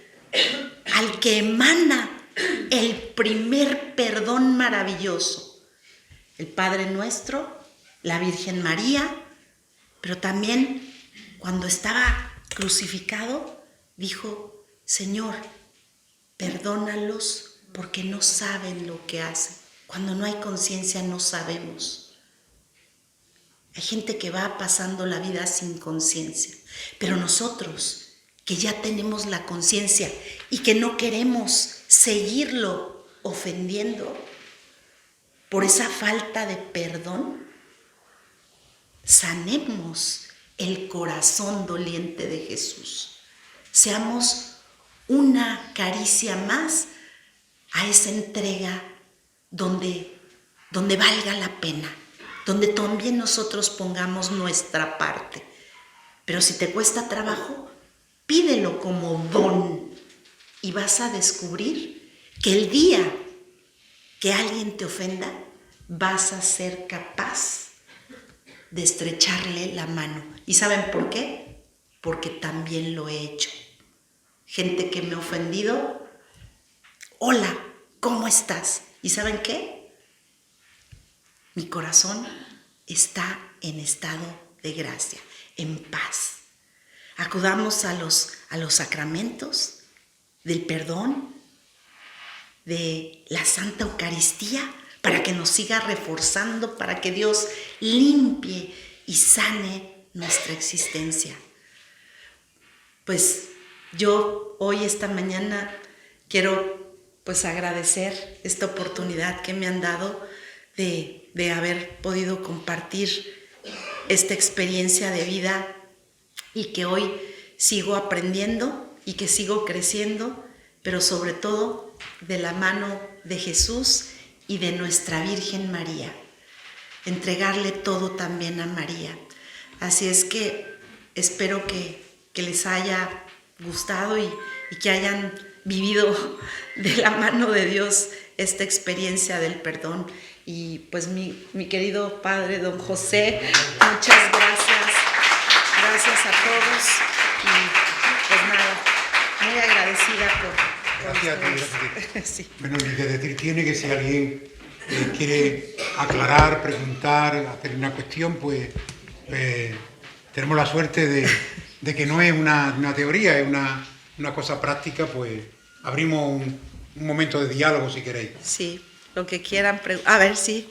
al que emana el primer perdón maravilloso. El Padre Nuestro, la Virgen María, pero también cuando estaba crucificado, dijo, Señor, perdónalos porque no saben lo que hacen. Cuando no hay conciencia no sabemos. Hay gente que va pasando la vida sin conciencia, pero nosotros que ya tenemos la conciencia y que no queremos seguirlo ofendiendo por esa falta de perdón, sanemos el corazón doliente de Jesús. Seamos una caricia más a esa entrega donde valga la pena, donde también nosotros pongamos nuestra parte. Pero si te cuesta trabajo, pídelo como don y vas a descubrir que el día que alguien te ofenda, vas a ser capaz de estrecharle la mano. ¿Y saben por qué? Porque también lo he hecho. Gente que me ha ofendido, hola, ¿cómo estás? ¿Y saben qué? Mi corazón está en estado de gracia, en paz. Acudamos a los sacramentos del perdón, de la Santa Eucaristía, para que nos siga reforzando, para que Dios limpie y sane nuestra existencia. Pues yo hoy, esta mañana, quiero pues agradecer esta oportunidad que me han dado de haber podido compartir esta experiencia de vida y que hoy sigo aprendiendo y que sigo creciendo, pero sobre todo de la mano de Jesús y de nuestra Virgen María. Entregarle todo también a María. Así es que espero que les haya gustado y que hayan vivido de la mano de Dios esta experiencia del perdón. Y pues mi querido padre, don José, muchas gracias. Gracias a todos. Y pues nada, muy agradecida por
Gracias a ti, gracias a ti.
Sí.
Bueno, ni que decir tiene que si alguien quiere aclarar, preguntar, hacer una cuestión, pues tenemos la suerte de que no es una teoría, es una cosa práctica, pues abrimos un momento de diálogo si queréis.
Sí, lo que quieran preguntar. A ver, sí.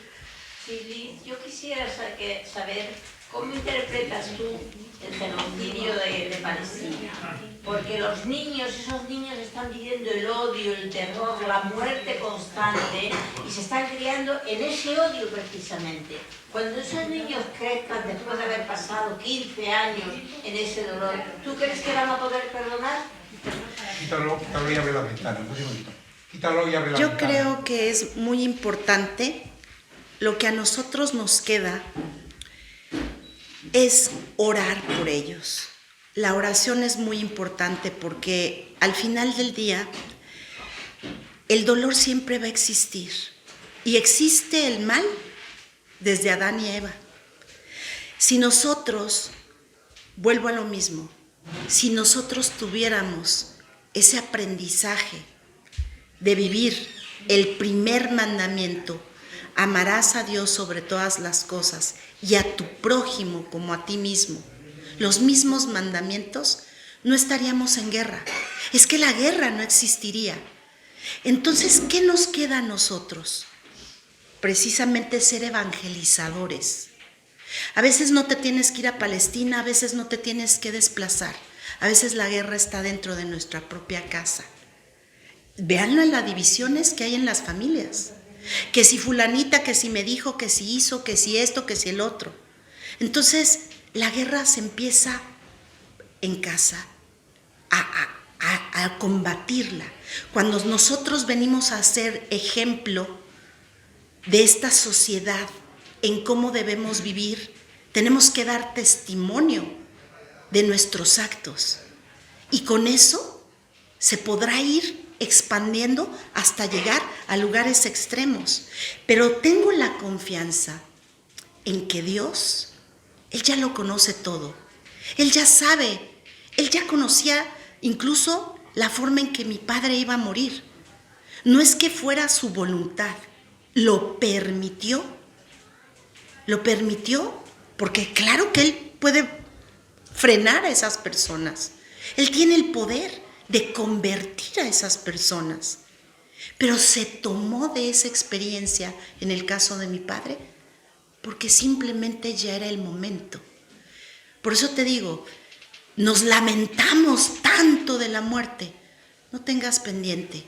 Sí, Liz, yo quisiera saber cómo interpretas tú el genocidio de Palestina. Porque esos niños están viviendo el odio, el terror, la muerte constante y se están criando en ese odio precisamente. Cuando esos niños crezcan después de haber pasado 15 años en ese dolor, ¿tú crees que van a poder perdonar?
Quítalo y abre la ventana, un segundito. Quítalo y abre la
Yo
ventana.
creo que es muy importante, lo que a nosotros nos queda es orar por ellos. La oración es muy importante porque al final del día el dolor siempre va a existir y existe el mal desde Adán y Eva. Si nosotros, vuelvo a lo mismo, si nosotros tuviéramos ese aprendizaje de vivir el primer mandamiento, amarás a Dios sobre todas las cosas y a tu prójimo como a ti mismo, los mismos mandamientos, no estaríamos en guerra. Es que la guerra no existiría. Entonces, ¿qué nos queda a nosotros? Precisamente ser evangelizadores. A veces no te tienes que ir a Palestina, a veces no te tienes que desplazar. A veces la guerra está dentro de nuestra propia casa. Véanlo en las divisiones que hay en las familias. Que si fulanita, que si me dijo, que si hizo, que si esto, que si el otro. Entonces, la guerra se empieza en casa a combatirla. Cuando nosotros venimos a ser ejemplo de esta sociedad en cómo debemos vivir, tenemos que dar testimonio de nuestros actos. Y con eso se podrá ir expandiendo hasta llegar a lugares extremos. Pero tengo la confianza en que Dios, Él ya lo conoce todo. Él ya sabe, Él ya conocía incluso la forma en que mi padre iba a morir. No es que fuera su voluntad, lo permitió porque claro que Él puede frenar a esas personas. Él tiene el poder de convertir a esas personas. Pero se tomó de esa experiencia, en el caso de mi padre, porque simplemente ya era el momento. Por eso te digo, nos lamentamos tanto de la muerte. No tengas pendiente,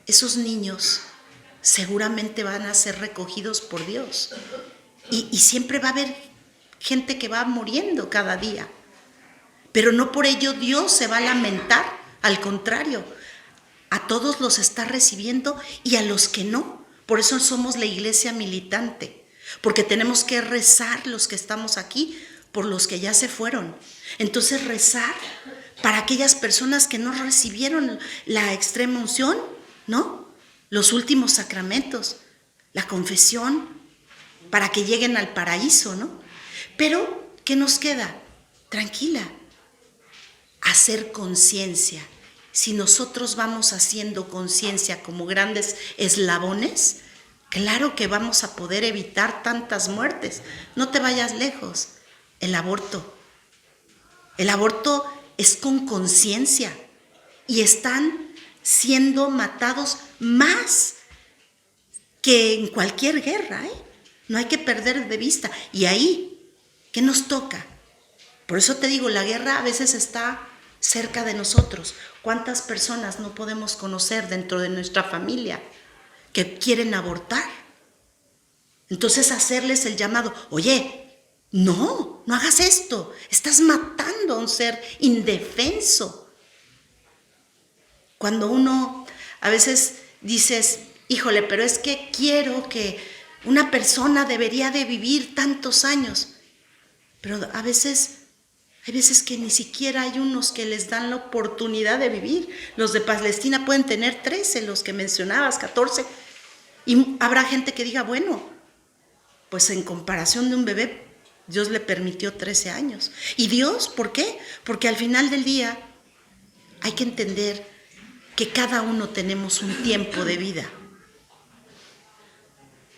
esos niños seguramente van a ser recogidos por Dios. Y siempre va a haber gente que va muriendo cada día. Pero no por ello Dios se va a lamentar, al contrario, a todos los está recibiendo y a los que no. Por eso somos la iglesia militante, porque tenemos que rezar los que estamos aquí por los que ya se fueron. Entonces rezar para aquellas personas que no recibieron la extrema unción, ¿no? Los últimos sacramentos, la confesión, para que lleguen al paraíso, ¿no? Pero, ¿qué nos queda? Tranquila, hacer conciencia. Si nosotros vamos haciendo conciencia como grandes eslabones, claro que vamos a poder evitar tantas muertes. No te vayas lejos. El aborto es con conciencia y están siendo matados más que en cualquier guerra, ¿eh? No hay que perder de vista. Y ahí, ¿qué nos toca? Por eso te digo, la guerra a veces está cerca de nosotros. ¿Cuántas personas no podemos conocer dentro de nuestra familia que quieren abortar? Entonces hacerles el llamado, oye, no hagas esto, estás matando a un ser indefenso. Cuando uno a veces dices, híjole, pero es que quiero que una persona debería de vivir tantos años, pero hay veces que ni siquiera hay unos que les dan la oportunidad de vivir. Los de Palestina pueden tener 13, los que mencionabas, 14. Y habrá gente que diga, bueno, pues en comparación de un bebé, Dios le permitió 13 años. ¿Y Dios por qué? Porque al final del día hay que entender que cada uno tenemos un tiempo de vida.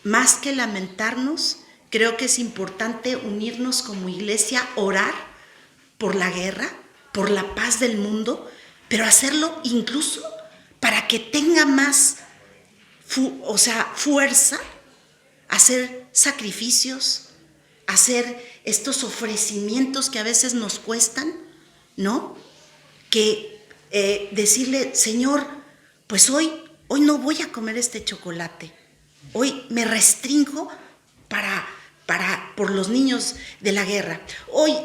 Más que lamentarnos, creo que es importante unirnos como iglesia, orar por la guerra, por la paz del mundo, pero hacerlo incluso para que tenga más fuerza, hacer sacrificios, hacer estos ofrecimientos que a veces nos cuestan, ¿no? Que decirle, Señor, pues hoy no voy a comer este chocolate, hoy me restringo por los niños de la guerra. Hoy,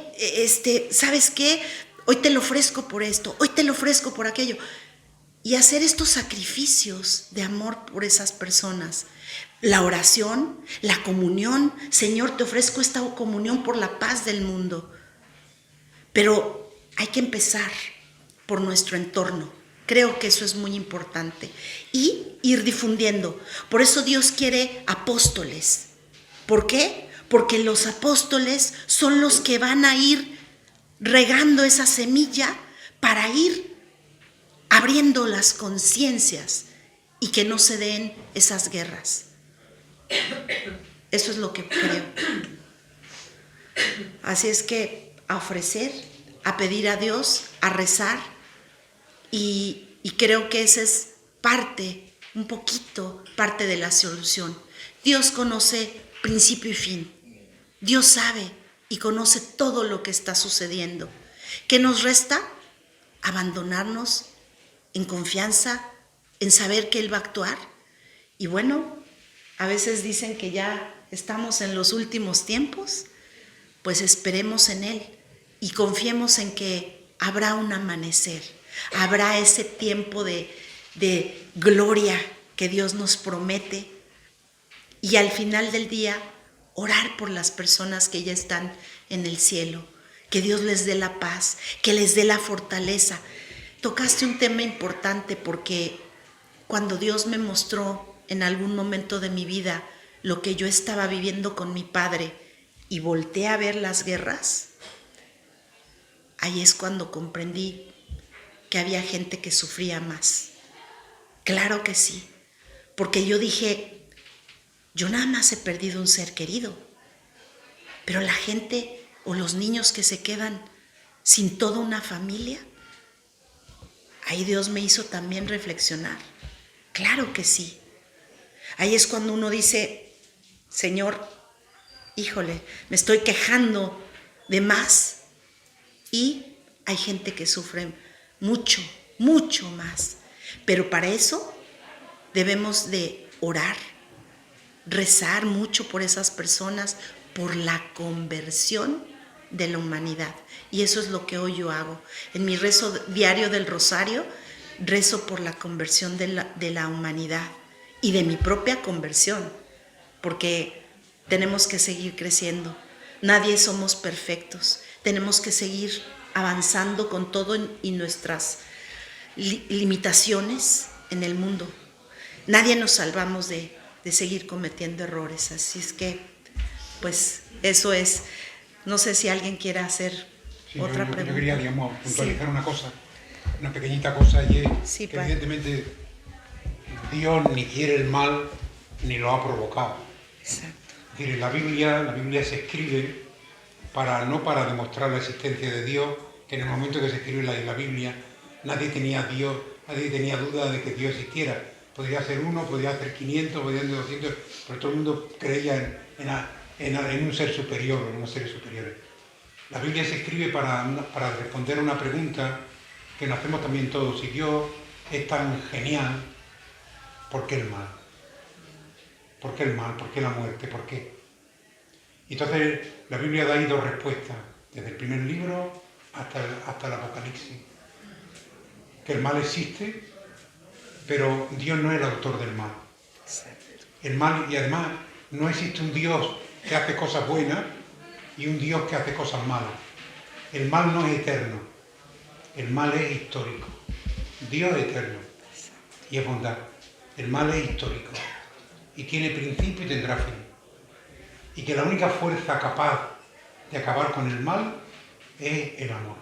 ¿sabes qué? Hoy te lo ofrezco por esto, hoy te lo ofrezco por aquello. Y hacer estos sacrificios de amor por esas personas. La oración, la comunión. Señor, te ofrezco esta comunión por la paz del mundo. Pero hay que empezar por nuestro entorno. Creo que eso es muy importante. Y ir difundiendo. Por eso Dios quiere apóstoles. ¿Por qué? Porque los apóstoles son los que van a ir regando esa semilla para ir abriendo las conciencias y que no se den esas guerras. Eso es lo que creo. Así es que a ofrecer, a pedir a Dios, a rezar y creo que esa es un poquito parte de la solución. Dios conoce principio y fin. Dios sabe y conoce todo lo que está sucediendo. ¿Qué nos resta? Abandonarnos en confianza, en saber que Él va a actuar. Y bueno, a veces dicen que ya estamos en los últimos tiempos, pues esperemos en Él y confiemos en que habrá un amanecer, habrá ese tiempo de gloria que Dios nos promete. Y al final del día, orar por las personas que ya están en el cielo, que Dios les dé la paz, que les dé la fortaleza. Tocaste un tema importante porque cuando Dios me mostró en algún momento de mi vida lo que yo estaba viviendo con mi padre y volteé a ver las guerras, ahí es cuando comprendí que había gente que sufría más. Claro que sí, porque yo dije, yo nada más he perdido un ser querido, pero la gente o los niños que se quedan sin toda una familia, ahí Dios me hizo también reflexionar. Claro que sí. Ahí es cuando uno dice, Señor, híjole, me estoy quejando de más. Y hay gente que sufre mucho, mucho más. Pero para eso debemos de orar, rezar mucho por esas personas, por la conversión de la humanidad. Y eso es lo que hoy yo hago. En mi rezo diario del rosario, rezo por la conversión de la humanidad y de mi propia conversión, porque tenemos que seguir creciendo. Nadie somos perfectos. Tenemos que seguir avanzando con todo y nuestras limitaciones en el mundo. Nadie nos salvamos de seguir cometiendo errores. Así es que, pues, eso es. No sé si alguien quiera hacer otra pregunta.
Yo quería, digamos, puntualizar una cosa, una pequeñita cosa, y es que evidentemente Dios ni quiere el mal ni lo ha provocado.
Exacto.
Es decir, la Biblia se escribe no para demostrar la existencia de Dios, que en el momento que se escribe la Biblia nadie tenía duda de que Dios existiera. Podría ser 1, podría ser 500, podría ser 200, pero todo el mundo creía en un ser superior, en unos seres superiores. La Biblia se escribe para responder a una pregunta que nos hacemos también todos. Si Dios es tan genial, ¿por qué el mal? ¿Por qué el mal? ¿Por qué la muerte? ¿Por qué? Y entonces la Biblia da ahí dos respuestas, desde el primer libro hasta el Apocalipsis. Que el mal existe, pero Dios no es el autor del mal. El mal, y además no existe un Dios que hace cosas buenas y un Dios que hace cosas malas. El mal no es eterno, el mal es histórico. Dios es eterno y es bondad. El mal es histórico y tiene principio y tendrá fin. Y que la única fuerza capaz de acabar con el mal es el amor.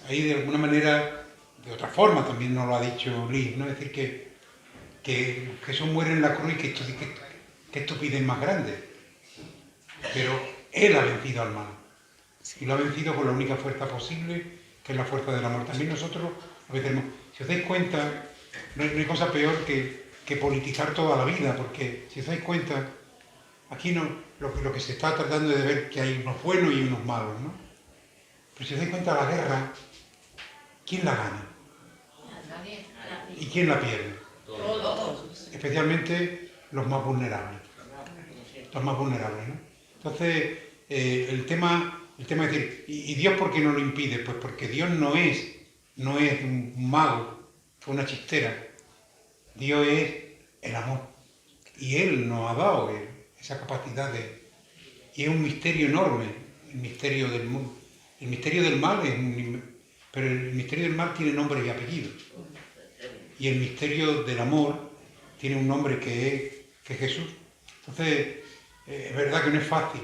Ahí de alguna manera, de otra forma también nos lo ha dicho Liz, ¿no? Es decir, que Jesús muere en la cruz y que estupidez más grande. Pero Él ha vencido al mal. Y lo ha vencido con la única fuerza posible, que es la fuerza del amor. También nosotros lo que tenemos. Si os dais cuenta, no hay cosa peor que politizar toda la vida, porque si os dais cuenta, aquí no, lo que se está tratando de ver que hay unos buenos y unos malos, ¿no? Pero si os dais cuenta, la guerra, ¿quién la gana? ¿Y quién la pierde? Todos. Especialmente los más vulnerables. Los más vulnerables, ¿no? Entonces, el tema es decir, ¿y Dios por qué no lo impide? Pues porque Dios no es un mago, una chistera. Dios es el amor. Y Él nos ha dado esa capacidad y es un misterio enorme, el misterio del mundo. El misterio del mal pero el misterio del mal tiene nombre y apellido. Y el misterio del amor tiene un nombre que es Jesús. Entonces, es verdad que no es fácil.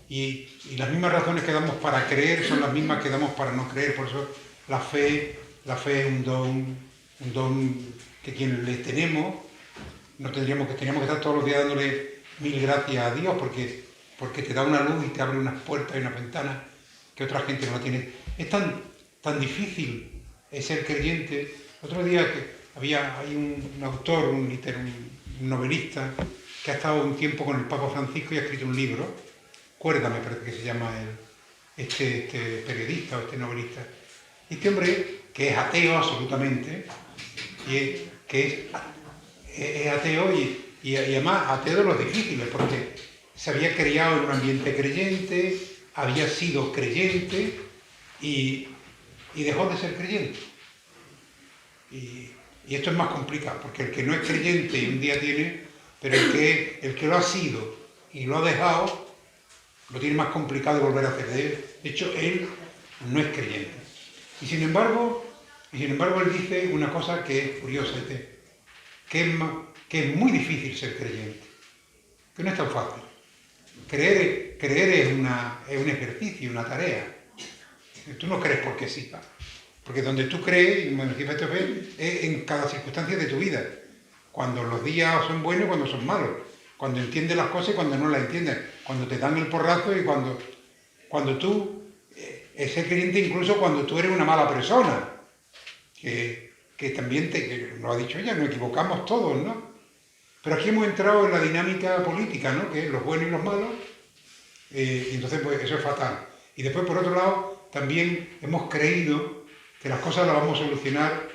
Y las mismas razones que damos para creer son las mismas que damos para no creer. Por eso la fe es un don que quienes le tenemos, teníamos que estar todos los días dándole 1000 gracias a Dios porque te da una luz y te abre unas puertas y unas ventanas que otra gente no tiene. Es tan difícil ser creyente. Otro día hay un autor, un novelista, que ha estado un tiempo con el Papa Francisco y ha escrito un libro, Cuerda me parece que se llama este periodista o este novelista. Este hombre, que es ateo absolutamente, que es ateo y además ateo de los difíciles, porque se había criado en un ambiente creyente, había sido creyente y dejó de ser creyente. Y esto es más complicado, porque el que no es creyente un día tiene, pero el que lo ha sido y lo ha dejado, lo tiene más complicado de volver a hacer. De hecho, él no es creyente. Y sin embargo, él dice una cosa que es curiosa, que es muy difícil ser creyente, que no es tan fácil. Creer es un ejercicio, una tarea. Tú no crees porque sí, porque donde tú crees y manifiestas fe es en cada circunstancia de tu vida. Cuando los días son buenos y cuando son malos. Cuando entiendes las cosas y cuando no las entiendes. Cuando te dan el porrazo y cuando tú ser creyente incluso cuando tú eres una mala persona. Que también que lo ha dicho ella, nos equivocamos todos, ¿no? Pero aquí hemos entrado en la dinámica política, ¿no? Que es los buenos y los malos. Y entonces pues eso es fatal. Y después por otro lado también hemos creído que las cosas las vamos a solucionar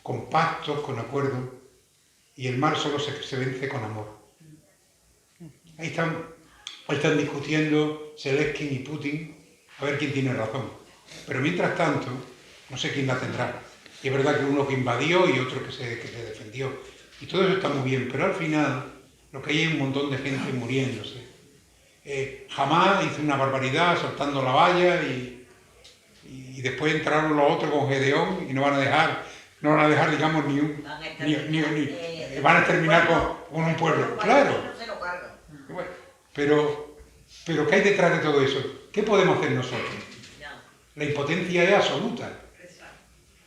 con pactos, con acuerdos. y el mal solo se vence con amor. Ahí están discutiendo Zelensky y Putin a ver quién tiene razón. Pero mientras tanto, no sé quién la tendrá. Y es verdad que uno que invadió y otro que se defendió. Y todo eso está muy bien, pero al final lo que hay es un montón de gente muriéndose. Hamás hizo una barbaridad saltando la valla y después entraron los otros con Gedeón y no van a dejar, digamos, van a terminar con un pueblo. Claro. Bueno, pero ¿qué hay detrás de todo eso? ¿Qué podemos hacer nosotros? La impotencia es absoluta.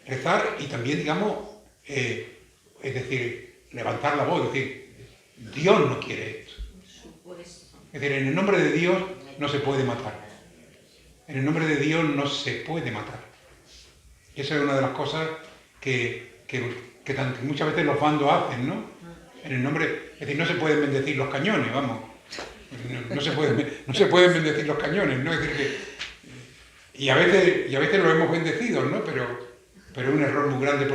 Rezar y también, digamos, es decir, levantar la voz, es decir, Dios no quiere esto. Es decir, en el nombre de Dios no se puede matar. En el nombre de Dios no se puede matar. Y esa es una de las cosas que muchas veces los bandos hacen, ¿no? En el nombre, es decir, no se pueden bendecir los cañones, vamos. No se pueden bendecir los cañones, ¿no? Es decir, y a veces lo hemos bendecido, ¿no? Pero es un error muy grande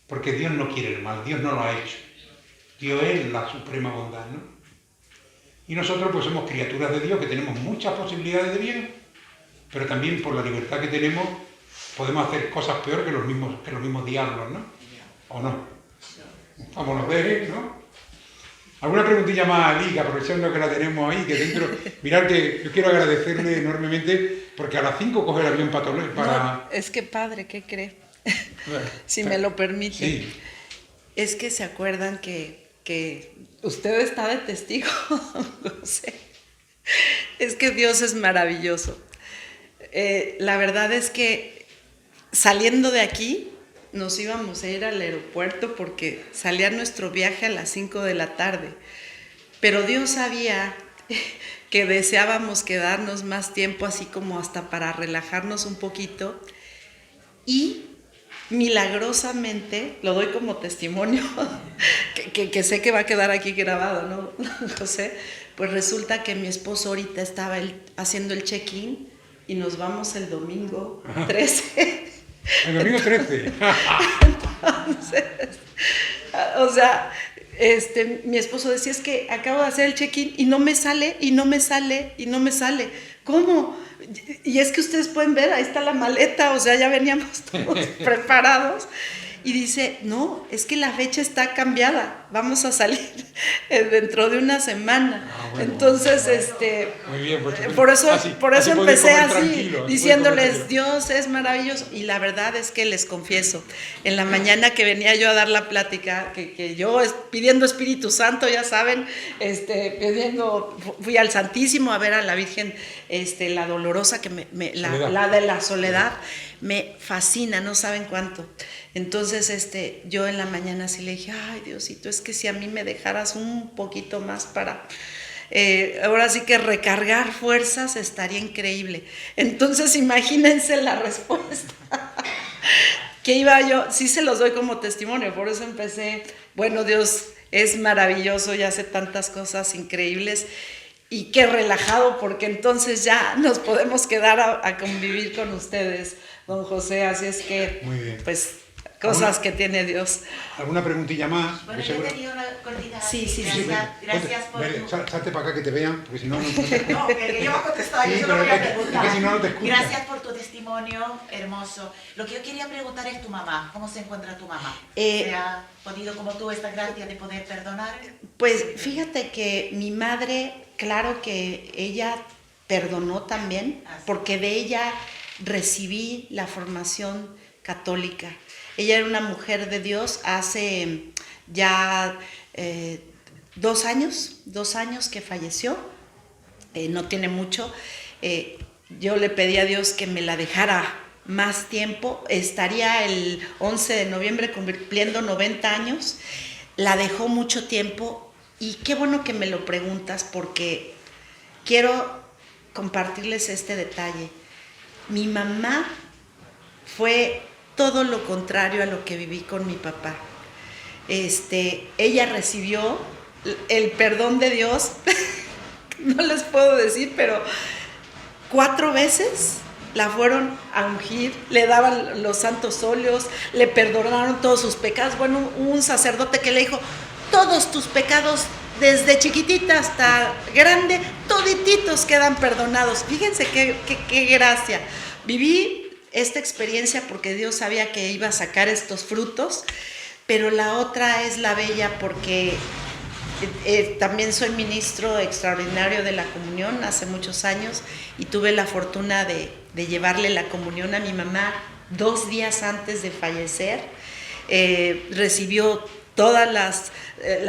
porque Dios no quiere el mal, Dios no lo ha hecho. Dios es la suprema bondad, ¿no? Y nosotros pues somos criaturas de Dios que tenemos muchas posibilidades de bien, pero también por la libertad que tenemos podemos hacer cosas peor que los mismos diablos, ¿no? ¿O no? Vamos a ver, ¿no? ¿Alguna preguntilla más a Liga, aprovechando que la tenemos ahí, que dentro... Mirad que yo quiero agradecerle enormemente, porque a las 5 coge el avión para...
No, es que padre, ¿qué cree?
Bueno,
si me lo permite.
Sí.
Es que se acuerdan que usted está de testigo, José. Es que Dios es maravilloso. La verdad es que saliendo de aquí, nos íbamos a ir al aeropuerto porque salía nuestro viaje a las 5 de la tarde. Pero Dios sabía que deseábamos quedarnos más tiempo, así como hasta para relajarnos un poquito. Y milagrosamente, lo doy como testimonio, que sé que va a quedar aquí grabado, ¿no, José? Pues resulta que mi esposo ahorita estaba haciendo el check-in y nos vamos el domingo 13.
El domingo 13.
Entonces, o sea, mi esposo decía, es que acabo de hacer el check-in y no me sale, y no me sale, y no me sale. ¿Cómo? Y es que ustedes pueden ver, ahí está la maleta, o sea, ya veníamos todos preparados. Y dice, no, es que la fecha está cambiada, vamos a salir dentro de una semana.
Bueno,
entonces,
muy bien, pues,
por eso
así
empecé así,
tranquilo,
diciéndoles, Dios es maravilloso. Y la verdad es que les confieso, en la mañana que venía yo a dar la plática, que yo pidiendo Espíritu Santo, ya saben, fui al Santísimo a ver a la Virgen, la dolorosa, la de la soledad, me fascina, no saben cuánto. Entonces, yo en la mañana sí le dije, ay, Diosito, es que si a mí me dejaras un poquito más para, ahora sí que recargar fuerzas, estaría increíble. Entonces, imagínense la respuesta. Que iba yo, sí se los doy como testimonio, por eso empecé, bueno, Dios es maravilloso y hace tantas cosas increíbles. Y qué relajado, porque entonces ya nos podemos quedar a convivir con ustedes, don José. Así es que,
muy bien.
Pues, cosas que tiene Dios.
¿Alguna preguntita más?
Bueno, yo tenía una cortita.
Sí.
Gracias por...
Salte para acá que te vean, porque si no...
No, que yo voy a contestar,
Sí,
yo no voy a preguntar.
es que si no, no te escuchan.
Gracias por tu testimonio, hermoso. Lo que yo quería preguntar es tu mamá. ¿Cómo se encuentra tu mamá? ¿Se ha podido, como tú, esta gracia de poder perdonar?
Pues fíjate que mi madre, claro que ella perdonó también, porque de ella recibí la formación católica. Ella era una mujer de Dios hace ya 2 años que falleció, no tiene mucho. Yo le pedí a Dios que me la dejara más tiempo, estaría el 11 de noviembre cumpliendo 90 años, la dejó mucho tiempo y qué bueno que me lo preguntas porque quiero compartirles este detalle. Mi mamá fue todo lo contrario a lo que viví con mi papá. Ella recibió el perdón de Dios, no les puedo decir, pero 4 veces la fueron a ungir, le daban los santos óleos, le perdonaron todos sus pecados. Bueno, un sacerdote que le dijo, todos tus pecados, desde chiquitita hasta grande, todititos quedan perdonados. Fíjense qué gracia. Viví esta experiencia porque Dios sabía que iba a sacar estos frutos, pero la otra es la bella porque también soy ministro extraordinario de la comunión hace muchos años y tuve la fortuna de llevarle la comunión a mi mamá 2 días antes de fallecer. Recibió toda la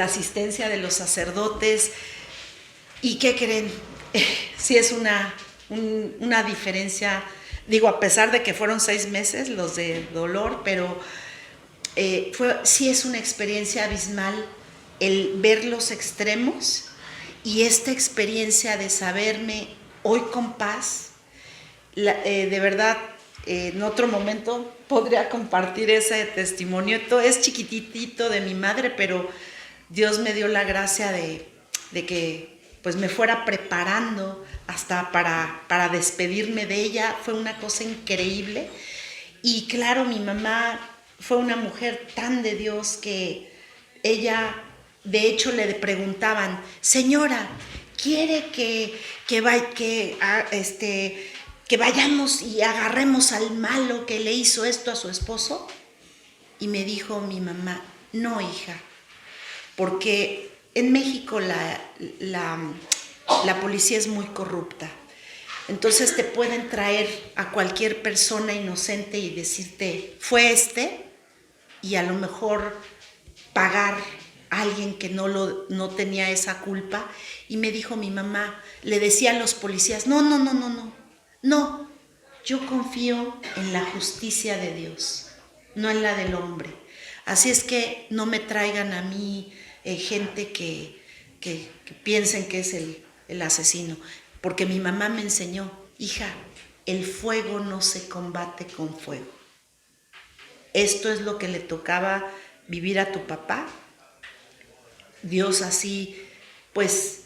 asistencia de los sacerdotes. ¿Y qué creen? Sí es una diferencia, digo, a pesar de que fueron 6 meses los de dolor, pero sí es una experiencia abismal el ver los extremos y esta experiencia de saberme hoy con paz. De verdad, en otro momento podría compartir ese testimonio. Esto es chiquitito de mi madre, pero Dios me dio la gracia de que pues me fuera preparando hasta para despedirme de ella. Fue una cosa increíble. Y claro, mi mamá fue una mujer tan de Dios que ella, de hecho, le preguntaban, señora, ¿quiere que vayamos y agarremos al malo que le hizo esto a su esposo? Y me dijo mi mamá, no, hija, porque en México la policía es muy corrupta. Entonces te pueden traer a cualquier persona inocente y decirte, fue y a lo mejor pagar a alguien que no tenía esa culpa. Y me dijo mi mamá, le decía a los policías, no, yo confío en la justicia de Dios, no en la del hombre. Así es que no me traigan a mí gente que piensen que es el asesino, porque mi mamá me enseñó, hija, el fuego no se combate con fuego. Esto es lo que le tocaba vivir a tu papá. Dios así, pues,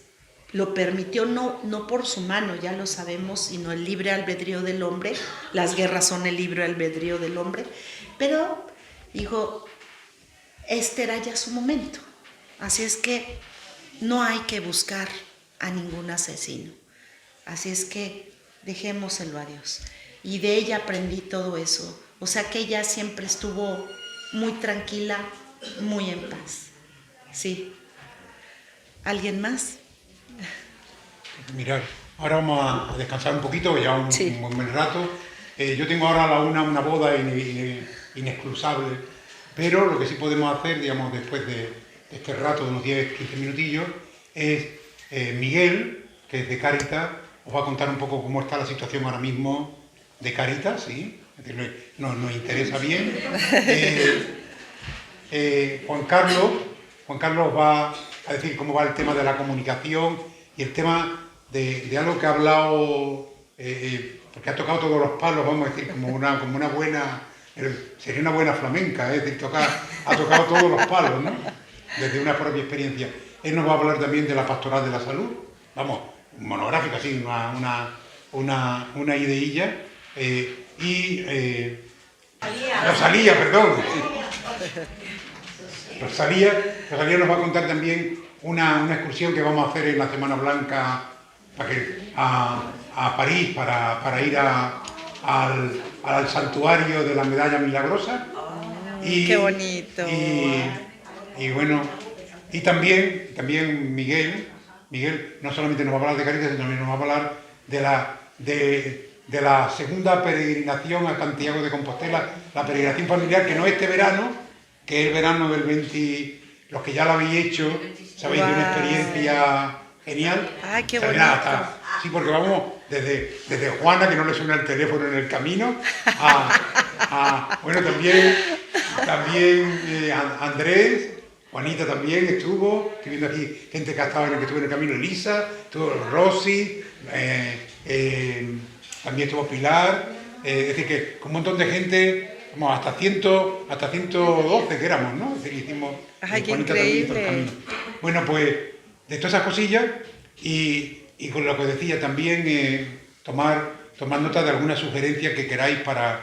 lo permitió, no por su mano, ya lo sabemos, sino el libre albedrío del hombre. Las guerras son el libre albedrío del hombre. Pero, dijo, este era ya su momento. Así es que no hay que buscar a ningún asesino. Así es que dejémoselo a Dios. Y de ella aprendí todo eso. O sea que ella siempre estuvo muy tranquila, muy en paz. Sí. ¿Alguien más?
Mirad, ahora vamos a descansar un poquito, ya un buen rato. Yo tengo ahora a la una boda inexcusable, pero lo que sí podemos hacer, digamos, después de este rato, de unos 10-15 minutillos, es Miguel, que es de Cáritas, os va a contar un poco cómo está la situación ahora mismo de Cáritas, ¿sí? Es decir, nos interesa bien. Juan Carlos va a decir cómo va el tema de la comunicación y el tema de algo que ha hablado, porque ha tocado todos los palos, vamos a decir, como una buena, sería una buena flamenca, es decir, ha tocado todos los palos, ¿no? Desde una propia experiencia. Él nos va a hablar también de la pastoral de la salud, vamos, monográfica, así, una ideilla, Rosalía, perdón. Rosalía nos va a contar también una excursión que vamos a hacer en la Semana Blanca a París para ir al santuario de la Medalla Milagrosa.
¡Qué bonito!
Y bueno, y también Miguel no solamente nos va a hablar de Cáritas, sino también nos va a hablar de la segunda peregrinación a Santiago de Compostela, la peregrinación familiar, que no es este verano, que es el verano del 20, los que ya lo habéis hecho, sabéis de una experiencia genial.
¡Ay, qué bonito!
Sí, porque vamos desde Juana, que no le suena el teléfono en el camino, bueno, también Andrés, Juanita también estuvo viendo aquí gente que estuvo en el camino, Elisa, estuvo Rosy, también estuvo Pilar, es decir, que con un montón de gente, como hasta 112 que éramos, ¿no? Es decir, hicimos.
¡Ay, qué increíble!
Bueno, pues de todas esas cosillas y con lo que decía también, tomar
tomad nota de alguna sugerencia que queráis para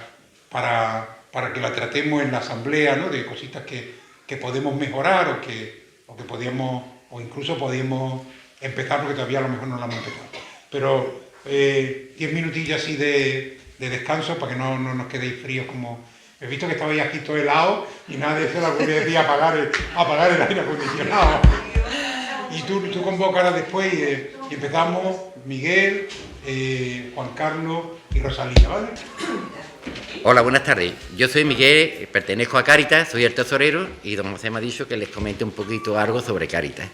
que la tratemos en la asamblea, ¿no? De cositas que podemos mejorar o que podíamos, o incluso podíamos empezar, porque todavía a lo mejor no la hemos empezado. Pero 10 minutillos así de descanso para que no nos quedéis fríos como... He visto que estabais aquí todo helado y nada de eso la voy a decir apagar el aire acondicionado. Y tú convocarás después y empezamos Miguel, Juan Carlos y Rosalía, ¿vale?
Hola, buenas tardes. Yo soy Miguel, pertenezco a Cáritas, soy el tesorero y don José me ha dicho que les comente un poquito algo sobre Cáritas.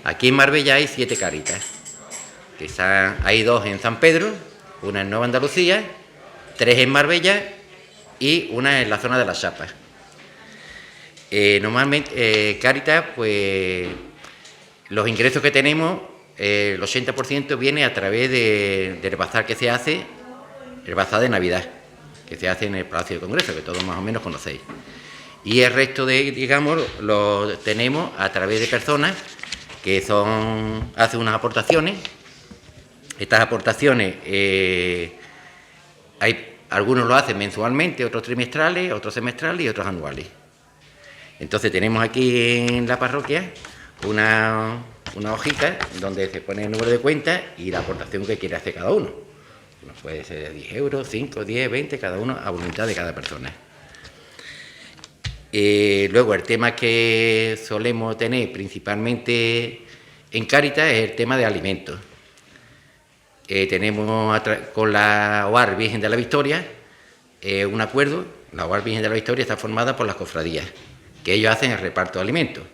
Aquí en Marbella hay 7 Cáritas. Hay 2 en San Pedro, una en Nueva Andalucía, 3 en Marbella y una en la zona de las Chapas. Normalmente Cáritas, pues los ingresos que tenemos, el 80% viene a través del bazar que se hace, el bazar de Navidad, que se hace en el Palacio de Congreso, que todos más o menos conocéis. Y el resto lo tenemos a través de personas que hacen unas aportaciones. Estas aportaciones, algunos lo hacen mensualmente, otros trimestrales, otros semestrales y otros anuales. Entonces tenemos aquí en la parroquia una hojita donde se pone el número de cuenta y la aportación que quiere hacer cada uno. Puede ser de 10 euros, 5, 10, 20, cada uno a voluntad de cada persona. Luego el tema que solemos tener principalmente en Cáritas es el tema de alimentos. Tenemos con la OAR Virgen de la Victoria un acuerdo. La OAR Virgen de la Victoria está formada por las cofradías, que ellos hacen el reparto de alimentos,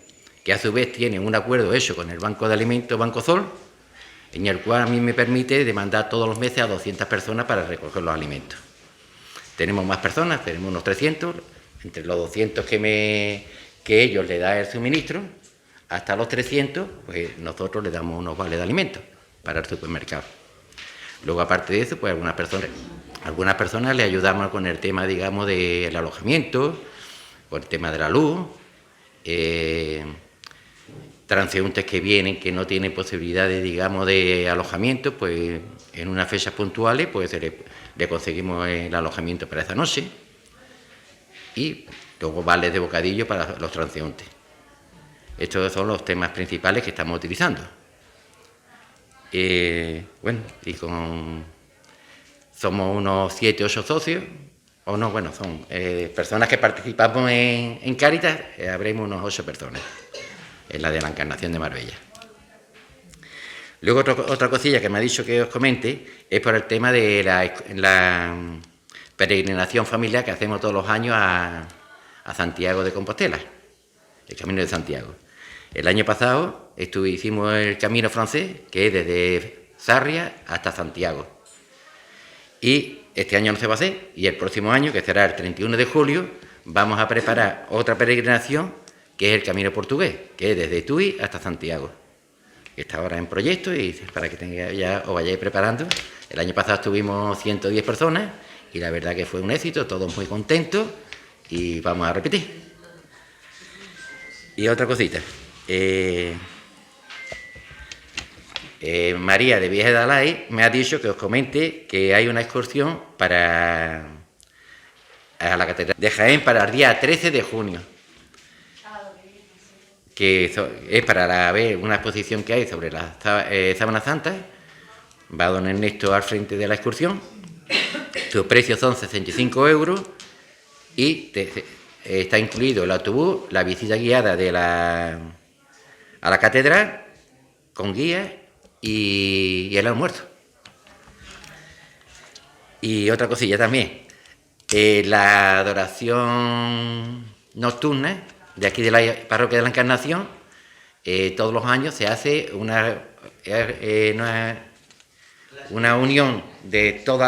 que a su vez tienen un acuerdo hecho con el Banco de Alimentos Banco Sol, en el cual a mí me permite demandar todos los meses a 200 personas para recoger los alimentos. Tenemos más personas, tenemos unos 300, entre los 200 que ellos le dan el suministro, hasta los 300, pues nosotros le damos unos vales de alimentos para el supermercado. Luego, aparte de eso, pues algunas personas le ayudamos con el tema, digamos, del alojamiento, con el tema de la luz, transeúntes que vienen, que no tienen posibilidades, digamos, de alojamiento, pues en unas fechas puntuales, pues le conseguimos el alojamiento para esa noche y luego vales de bocadillo para los transeúntes. Estos son los temas principales que estamos utilizando. Somos unos 7 o 8 socios, son personas que participamos en Cáritas, habremos unos 8 personas en la de la Encarnación de Marbella. Luego otra cosilla que me ha dicho que os comente es por el tema de la peregrinación familiar que hacemos todos los años a Santiago de Compostela, el Camino de Santiago. El año pasado hicimos el Camino francés, que es desde Sarria hasta Santiago. Y este año no se va a hacer, y el próximo año, que será el 31 de julio, vamos a preparar otra peregrinación, que es el Camino portugués, que es desde Tui hasta Santiago. Está ahora en proyecto y para que ya os vayáis preparando. El año pasado estuvimos 110 personas y la verdad que fue un éxito, todos muy contentos y vamos a repetir. Y otra cosita. María de Vieja de Alay me ha dicho que os comente que hay una excursión a la Catedral de Jaén para el día 13 de junio, que es para ver una exposición que hay sobre las sábanas santas. Va don Ernesto al frente de la excursión. Sus precios son 65 euros y está incluido el autobús, la visita guiada a la catedral con guía y el almuerzo. Y otra cosilla también, la adoración nocturna de aquí de la Parroquia de la Encarnación, todos los años se hace una unión de todos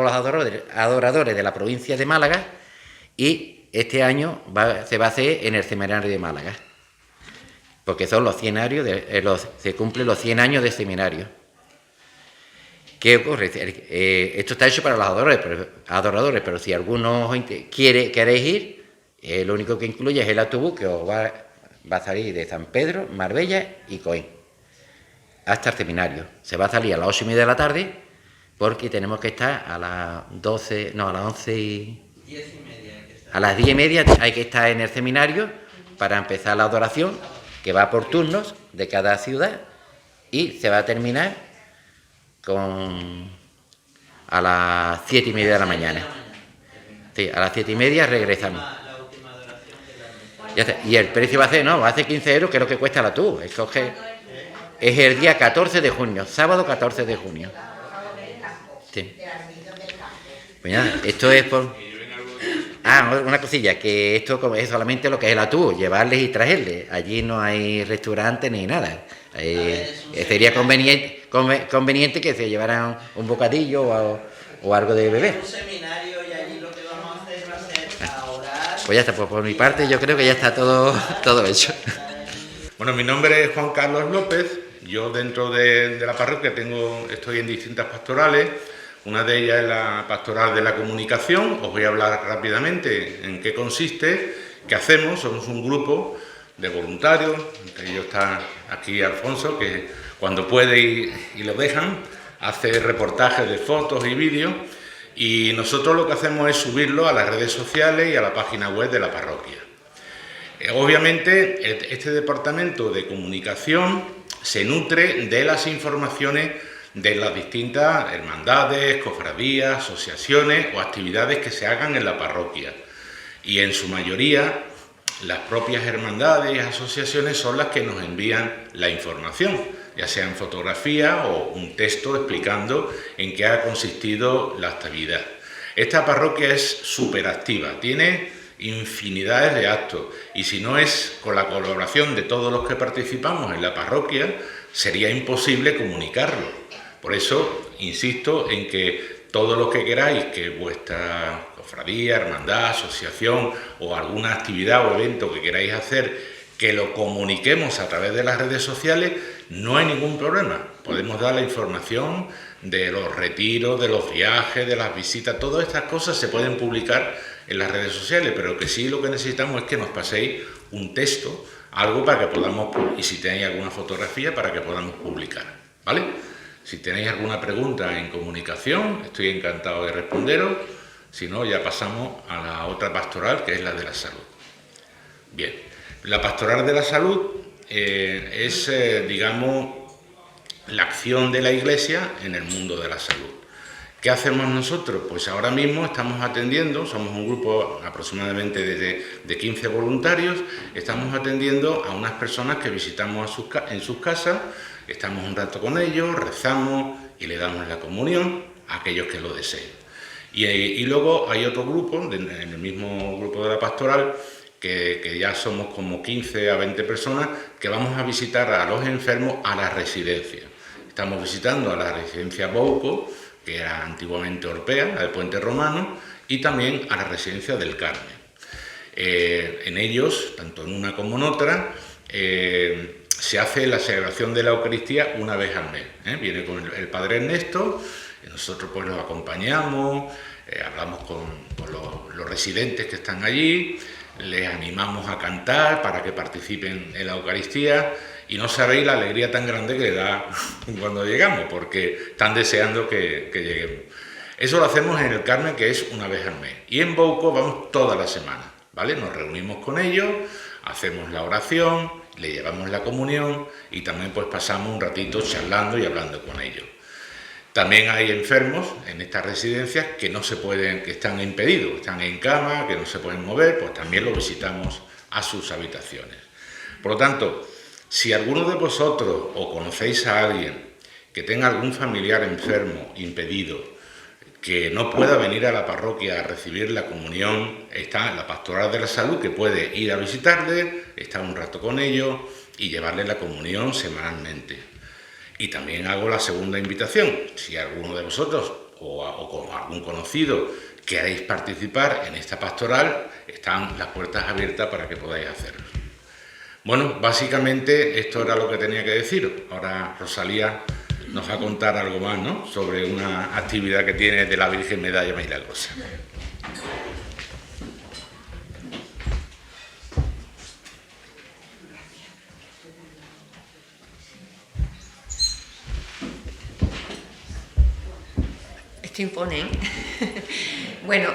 los adoradores de la provincia de Málaga, y este año se va a hacer en el seminario de Málaga, porque son los 100 años se cumplen los 100 años de seminario. ¿Qué ocurre? Esto está hecho para los adoradores, pero si alguno queréis ir, lo único que incluye es el autobús que os va a salir de San Pedro, Marbella y Coín hasta el seminario. Se va a salir a las 8:30 de la tarde, porque tenemos que estar a las 12, no, a las 11 y... 10:30. A las 10:30 hay que estar en el seminario para empezar la adoración, que va por turnos de cada ciudad, y se va a terminar a las 7:30 de la mañana. Sí, a las 7:30 regresamos. Ya está. Y el precio va a ser 15 euros, que es lo que cuesta la TUB. Es el día 14 de junio, sábado 14 de junio. Sí. Pues nada, esto es por... una cosilla, que esto es solamente lo que es la TUB, llevarles y traerles. Allí no hay restaurante ni nada. Sería conveniente que se llevaran un bocadillo o algo de beber.
Un seminario y allí lo que vamos a hacer va a ser a orar.
Pues ya está, pues por mi parte yo creo que ya está todo hecho.
Bueno, mi nombre es Juan Carlos López. Yo dentro de la parroquia estoy en distintas pastorales. Una de ellas es la pastoral de la comunicación. Os voy a hablar rápidamente en qué consiste, qué hacemos. Somos un grupo de voluntarios, entre ellos está aquí Alfonso, que cuando puede y lo dejan, hace reportajes de fotos y vídeos, y nosotros lo que hacemos es subirlo a las redes sociales y a la página web de la parroquia. Obviamente, este departamento de comunicación se nutre de las informaciones de las distintas hermandades, cofradías, asociaciones o actividades que se hagan en la parroquia. Y en su mayoría, las propias hermandades y asociaciones son las que nos envían la información, ya sea en fotografía o un texto explicando en qué ha consistido la actividad. Esta parroquia es súper activa, tiene infinidades de actos, y si no es con la colaboración de todos los que participamos en la parroquia, sería imposible comunicarlo. Por eso insisto en que todos los que queráis que vuestra cofradía, hermandad, asociación o alguna actividad o evento que queráis hacer, que lo comuniquemos a través de las redes sociales, no hay ningún problema. Podemos dar la información de los retiros, de los viajes, de las visitas, todas estas cosas se pueden publicar en las redes sociales, pero que sí lo que necesitamos es que nos paséis un texto, algo para que podamos, y si tenéis alguna fotografía, para que podamos publicar, ¿vale? Si tenéis alguna pregunta en comunicación, estoy encantado de responderos. Si no, ya pasamos a la otra pastoral, que es la de la salud. Bien, la pastoral de la salud es, digamos, la acción de la Iglesia en el mundo de la salud. ¿Qué hacemos nosotros? Pues ahora mismo estamos atendiendo, somos un grupo aproximadamente de 15 voluntarios, estamos atendiendo a unas personas que visitamos en sus casas, estamos un rato con ellos, rezamos y le damos la comunión a aquellos que lo deseen. Y luego hay otro grupo, en el mismo grupo de la pastoral, que ya somos como 15 a 20 personas, que vamos a visitar a los enfermos a la residencia. Estamos visitando a la residencia Bouco, que era antiguamente Orpea, la del Puente Romano, y también a la residencia del Carmen. En ellos, tanto en una como en otra, se hace la celebración de la Eucaristía una vez al mes. Viene con el Padre Ernesto, y nosotros pues los acompañamos, hablamos con los residentes que están allí, les animamos a cantar para que participen en la Eucaristía, y no sabéis la alegría tan grande que da cuando llegamos, porque están deseando que lleguemos. Eso lo hacemos en el Carmen, que es una vez al mes, y en Bouco vamos toda la semana, ¿vale? Nos reunimos con ellos, hacemos la oración, le llevamos la comunión y también pues pasamos un ratito charlando y hablando con ellos. También hay enfermos en estas residencias que no se pueden, que están impedidos, están en cama, que no se pueden mover, pues también los visitamos a sus habitaciones. Por lo tanto, si alguno de vosotros o conocéis a alguien que tenga algún familiar enfermo, impedido, que no pueda venir a la parroquia a recibir la comunión, está la pastoral de la salud, que puede ir a visitarle, estar un rato con ellos y llevarle la comunión semanalmente. Y también hago la segunda invitación, si alguno de vosotros o con algún conocido queréis participar en esta pastoral, están las puertas abiertas para que podáis hacerlo. Bueno, básicamente esto era lo que tenía que decir. Ahora Rosalía nos va a contar algo más, ¿no?, sobre una actividad que tiene de la Virgen Medalla Milagrosa.
Esto impone, ¿eh? Bueno,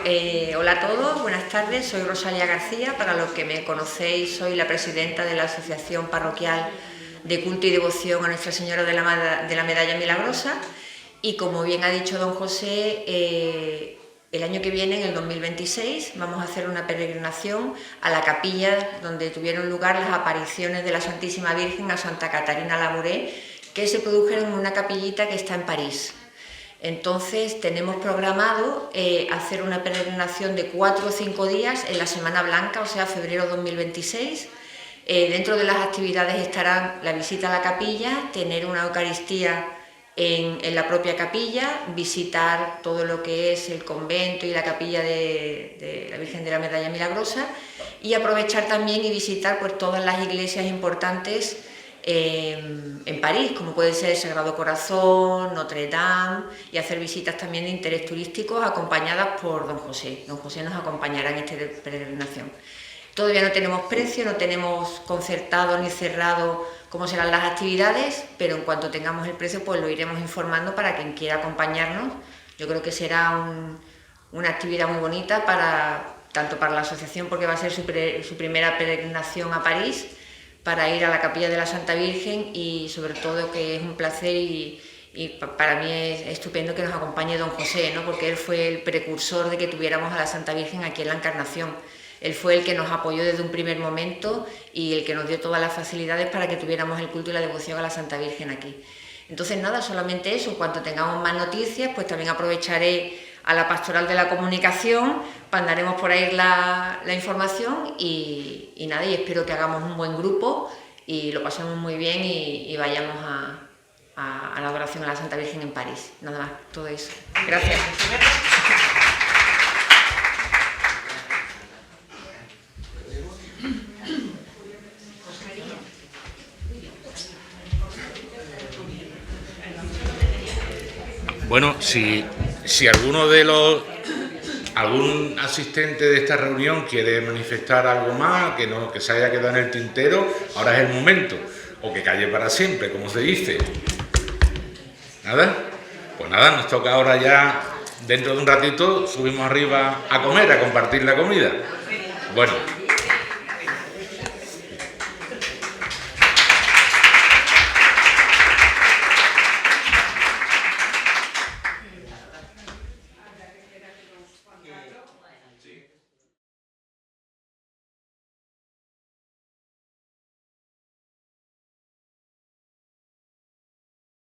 hola a todos, buenas tardes, soy Rosalía García, para los que me conocéis soy la presidenta de la Asociación Parroquial de Culto y Devoción a Nuestra Señora de la Medalla Milagrosa, y como bien ha dicho don José, el año que viene, en el 2026, vamos a hacer una peregrinación a la capilla donde tuvieron lugar las apariciones de la Santísima Virgen a Santa Catarina Labouré, que se produjeron en una capillita que está en París. Entonces tenemos programado hacer una peregrinación de 4 o 5 días en la Semana Blanca, o sea, febrero 2026. Dentro de las actividades estarán la visita a la capilla, tener una Eucaristía en la propia capilla, visitar todo lo que es el convento y la capilla de la Virgen de la Medalla Milagrosa, y aprovechar también y visitar pues todas las iglesias importantes en París, como puede ser el Sagrado Corazón, Notre Dame, y hacer visitas también de interés turístico acompañadas por don José. Don José nos acompañará en esta peregrinación. Todavía no tenemos precio, no tenemos concertado ni cerrado cómo serán las actividades, pero en cuanto tengamos el precio pues lo iremos informando para quien quiera acompañarnos. Yo creo que será una actividad muy bonita tanto para la asociación, porque va a ser su primera peregrinación a París, para ir a la capilla de la Santa Virgen, y sobre todo que es un placer y para mí es estupendo que nos acompañe don José, ¿no? Porque él fue el precursor de que tuviéramos a la Santa Virgen aquí en la Encarnación. Él fue el que nos apoyó desde un primer momento y el que nos dio todas las facilidades para que tuviéramos el culto y la devoción a la Santa Virgen aquí. Entonces nada, solamente eso. En cuanto tengamos más noticias, pues también aprovecharé a la Pastoral de la Comunicación, mandaremos por ahí la información y nada, y espero que hagamos un buen grupo y lo pasemos muy bien y vayamos a la adoración a la Santa Virgen en París. Nada más, todo eso. Gracias.
Bueno, si algún asistente de esta reunión quiere manifestar algo más, que se haya quedado en el tintero, ahora es el momento, o que calle para siempre, como se dice. ¿Nada? Pues nada, nos toca ahora ya, dentro de un ratito, subimos arriba a comer, a compartir la comida. Bueno.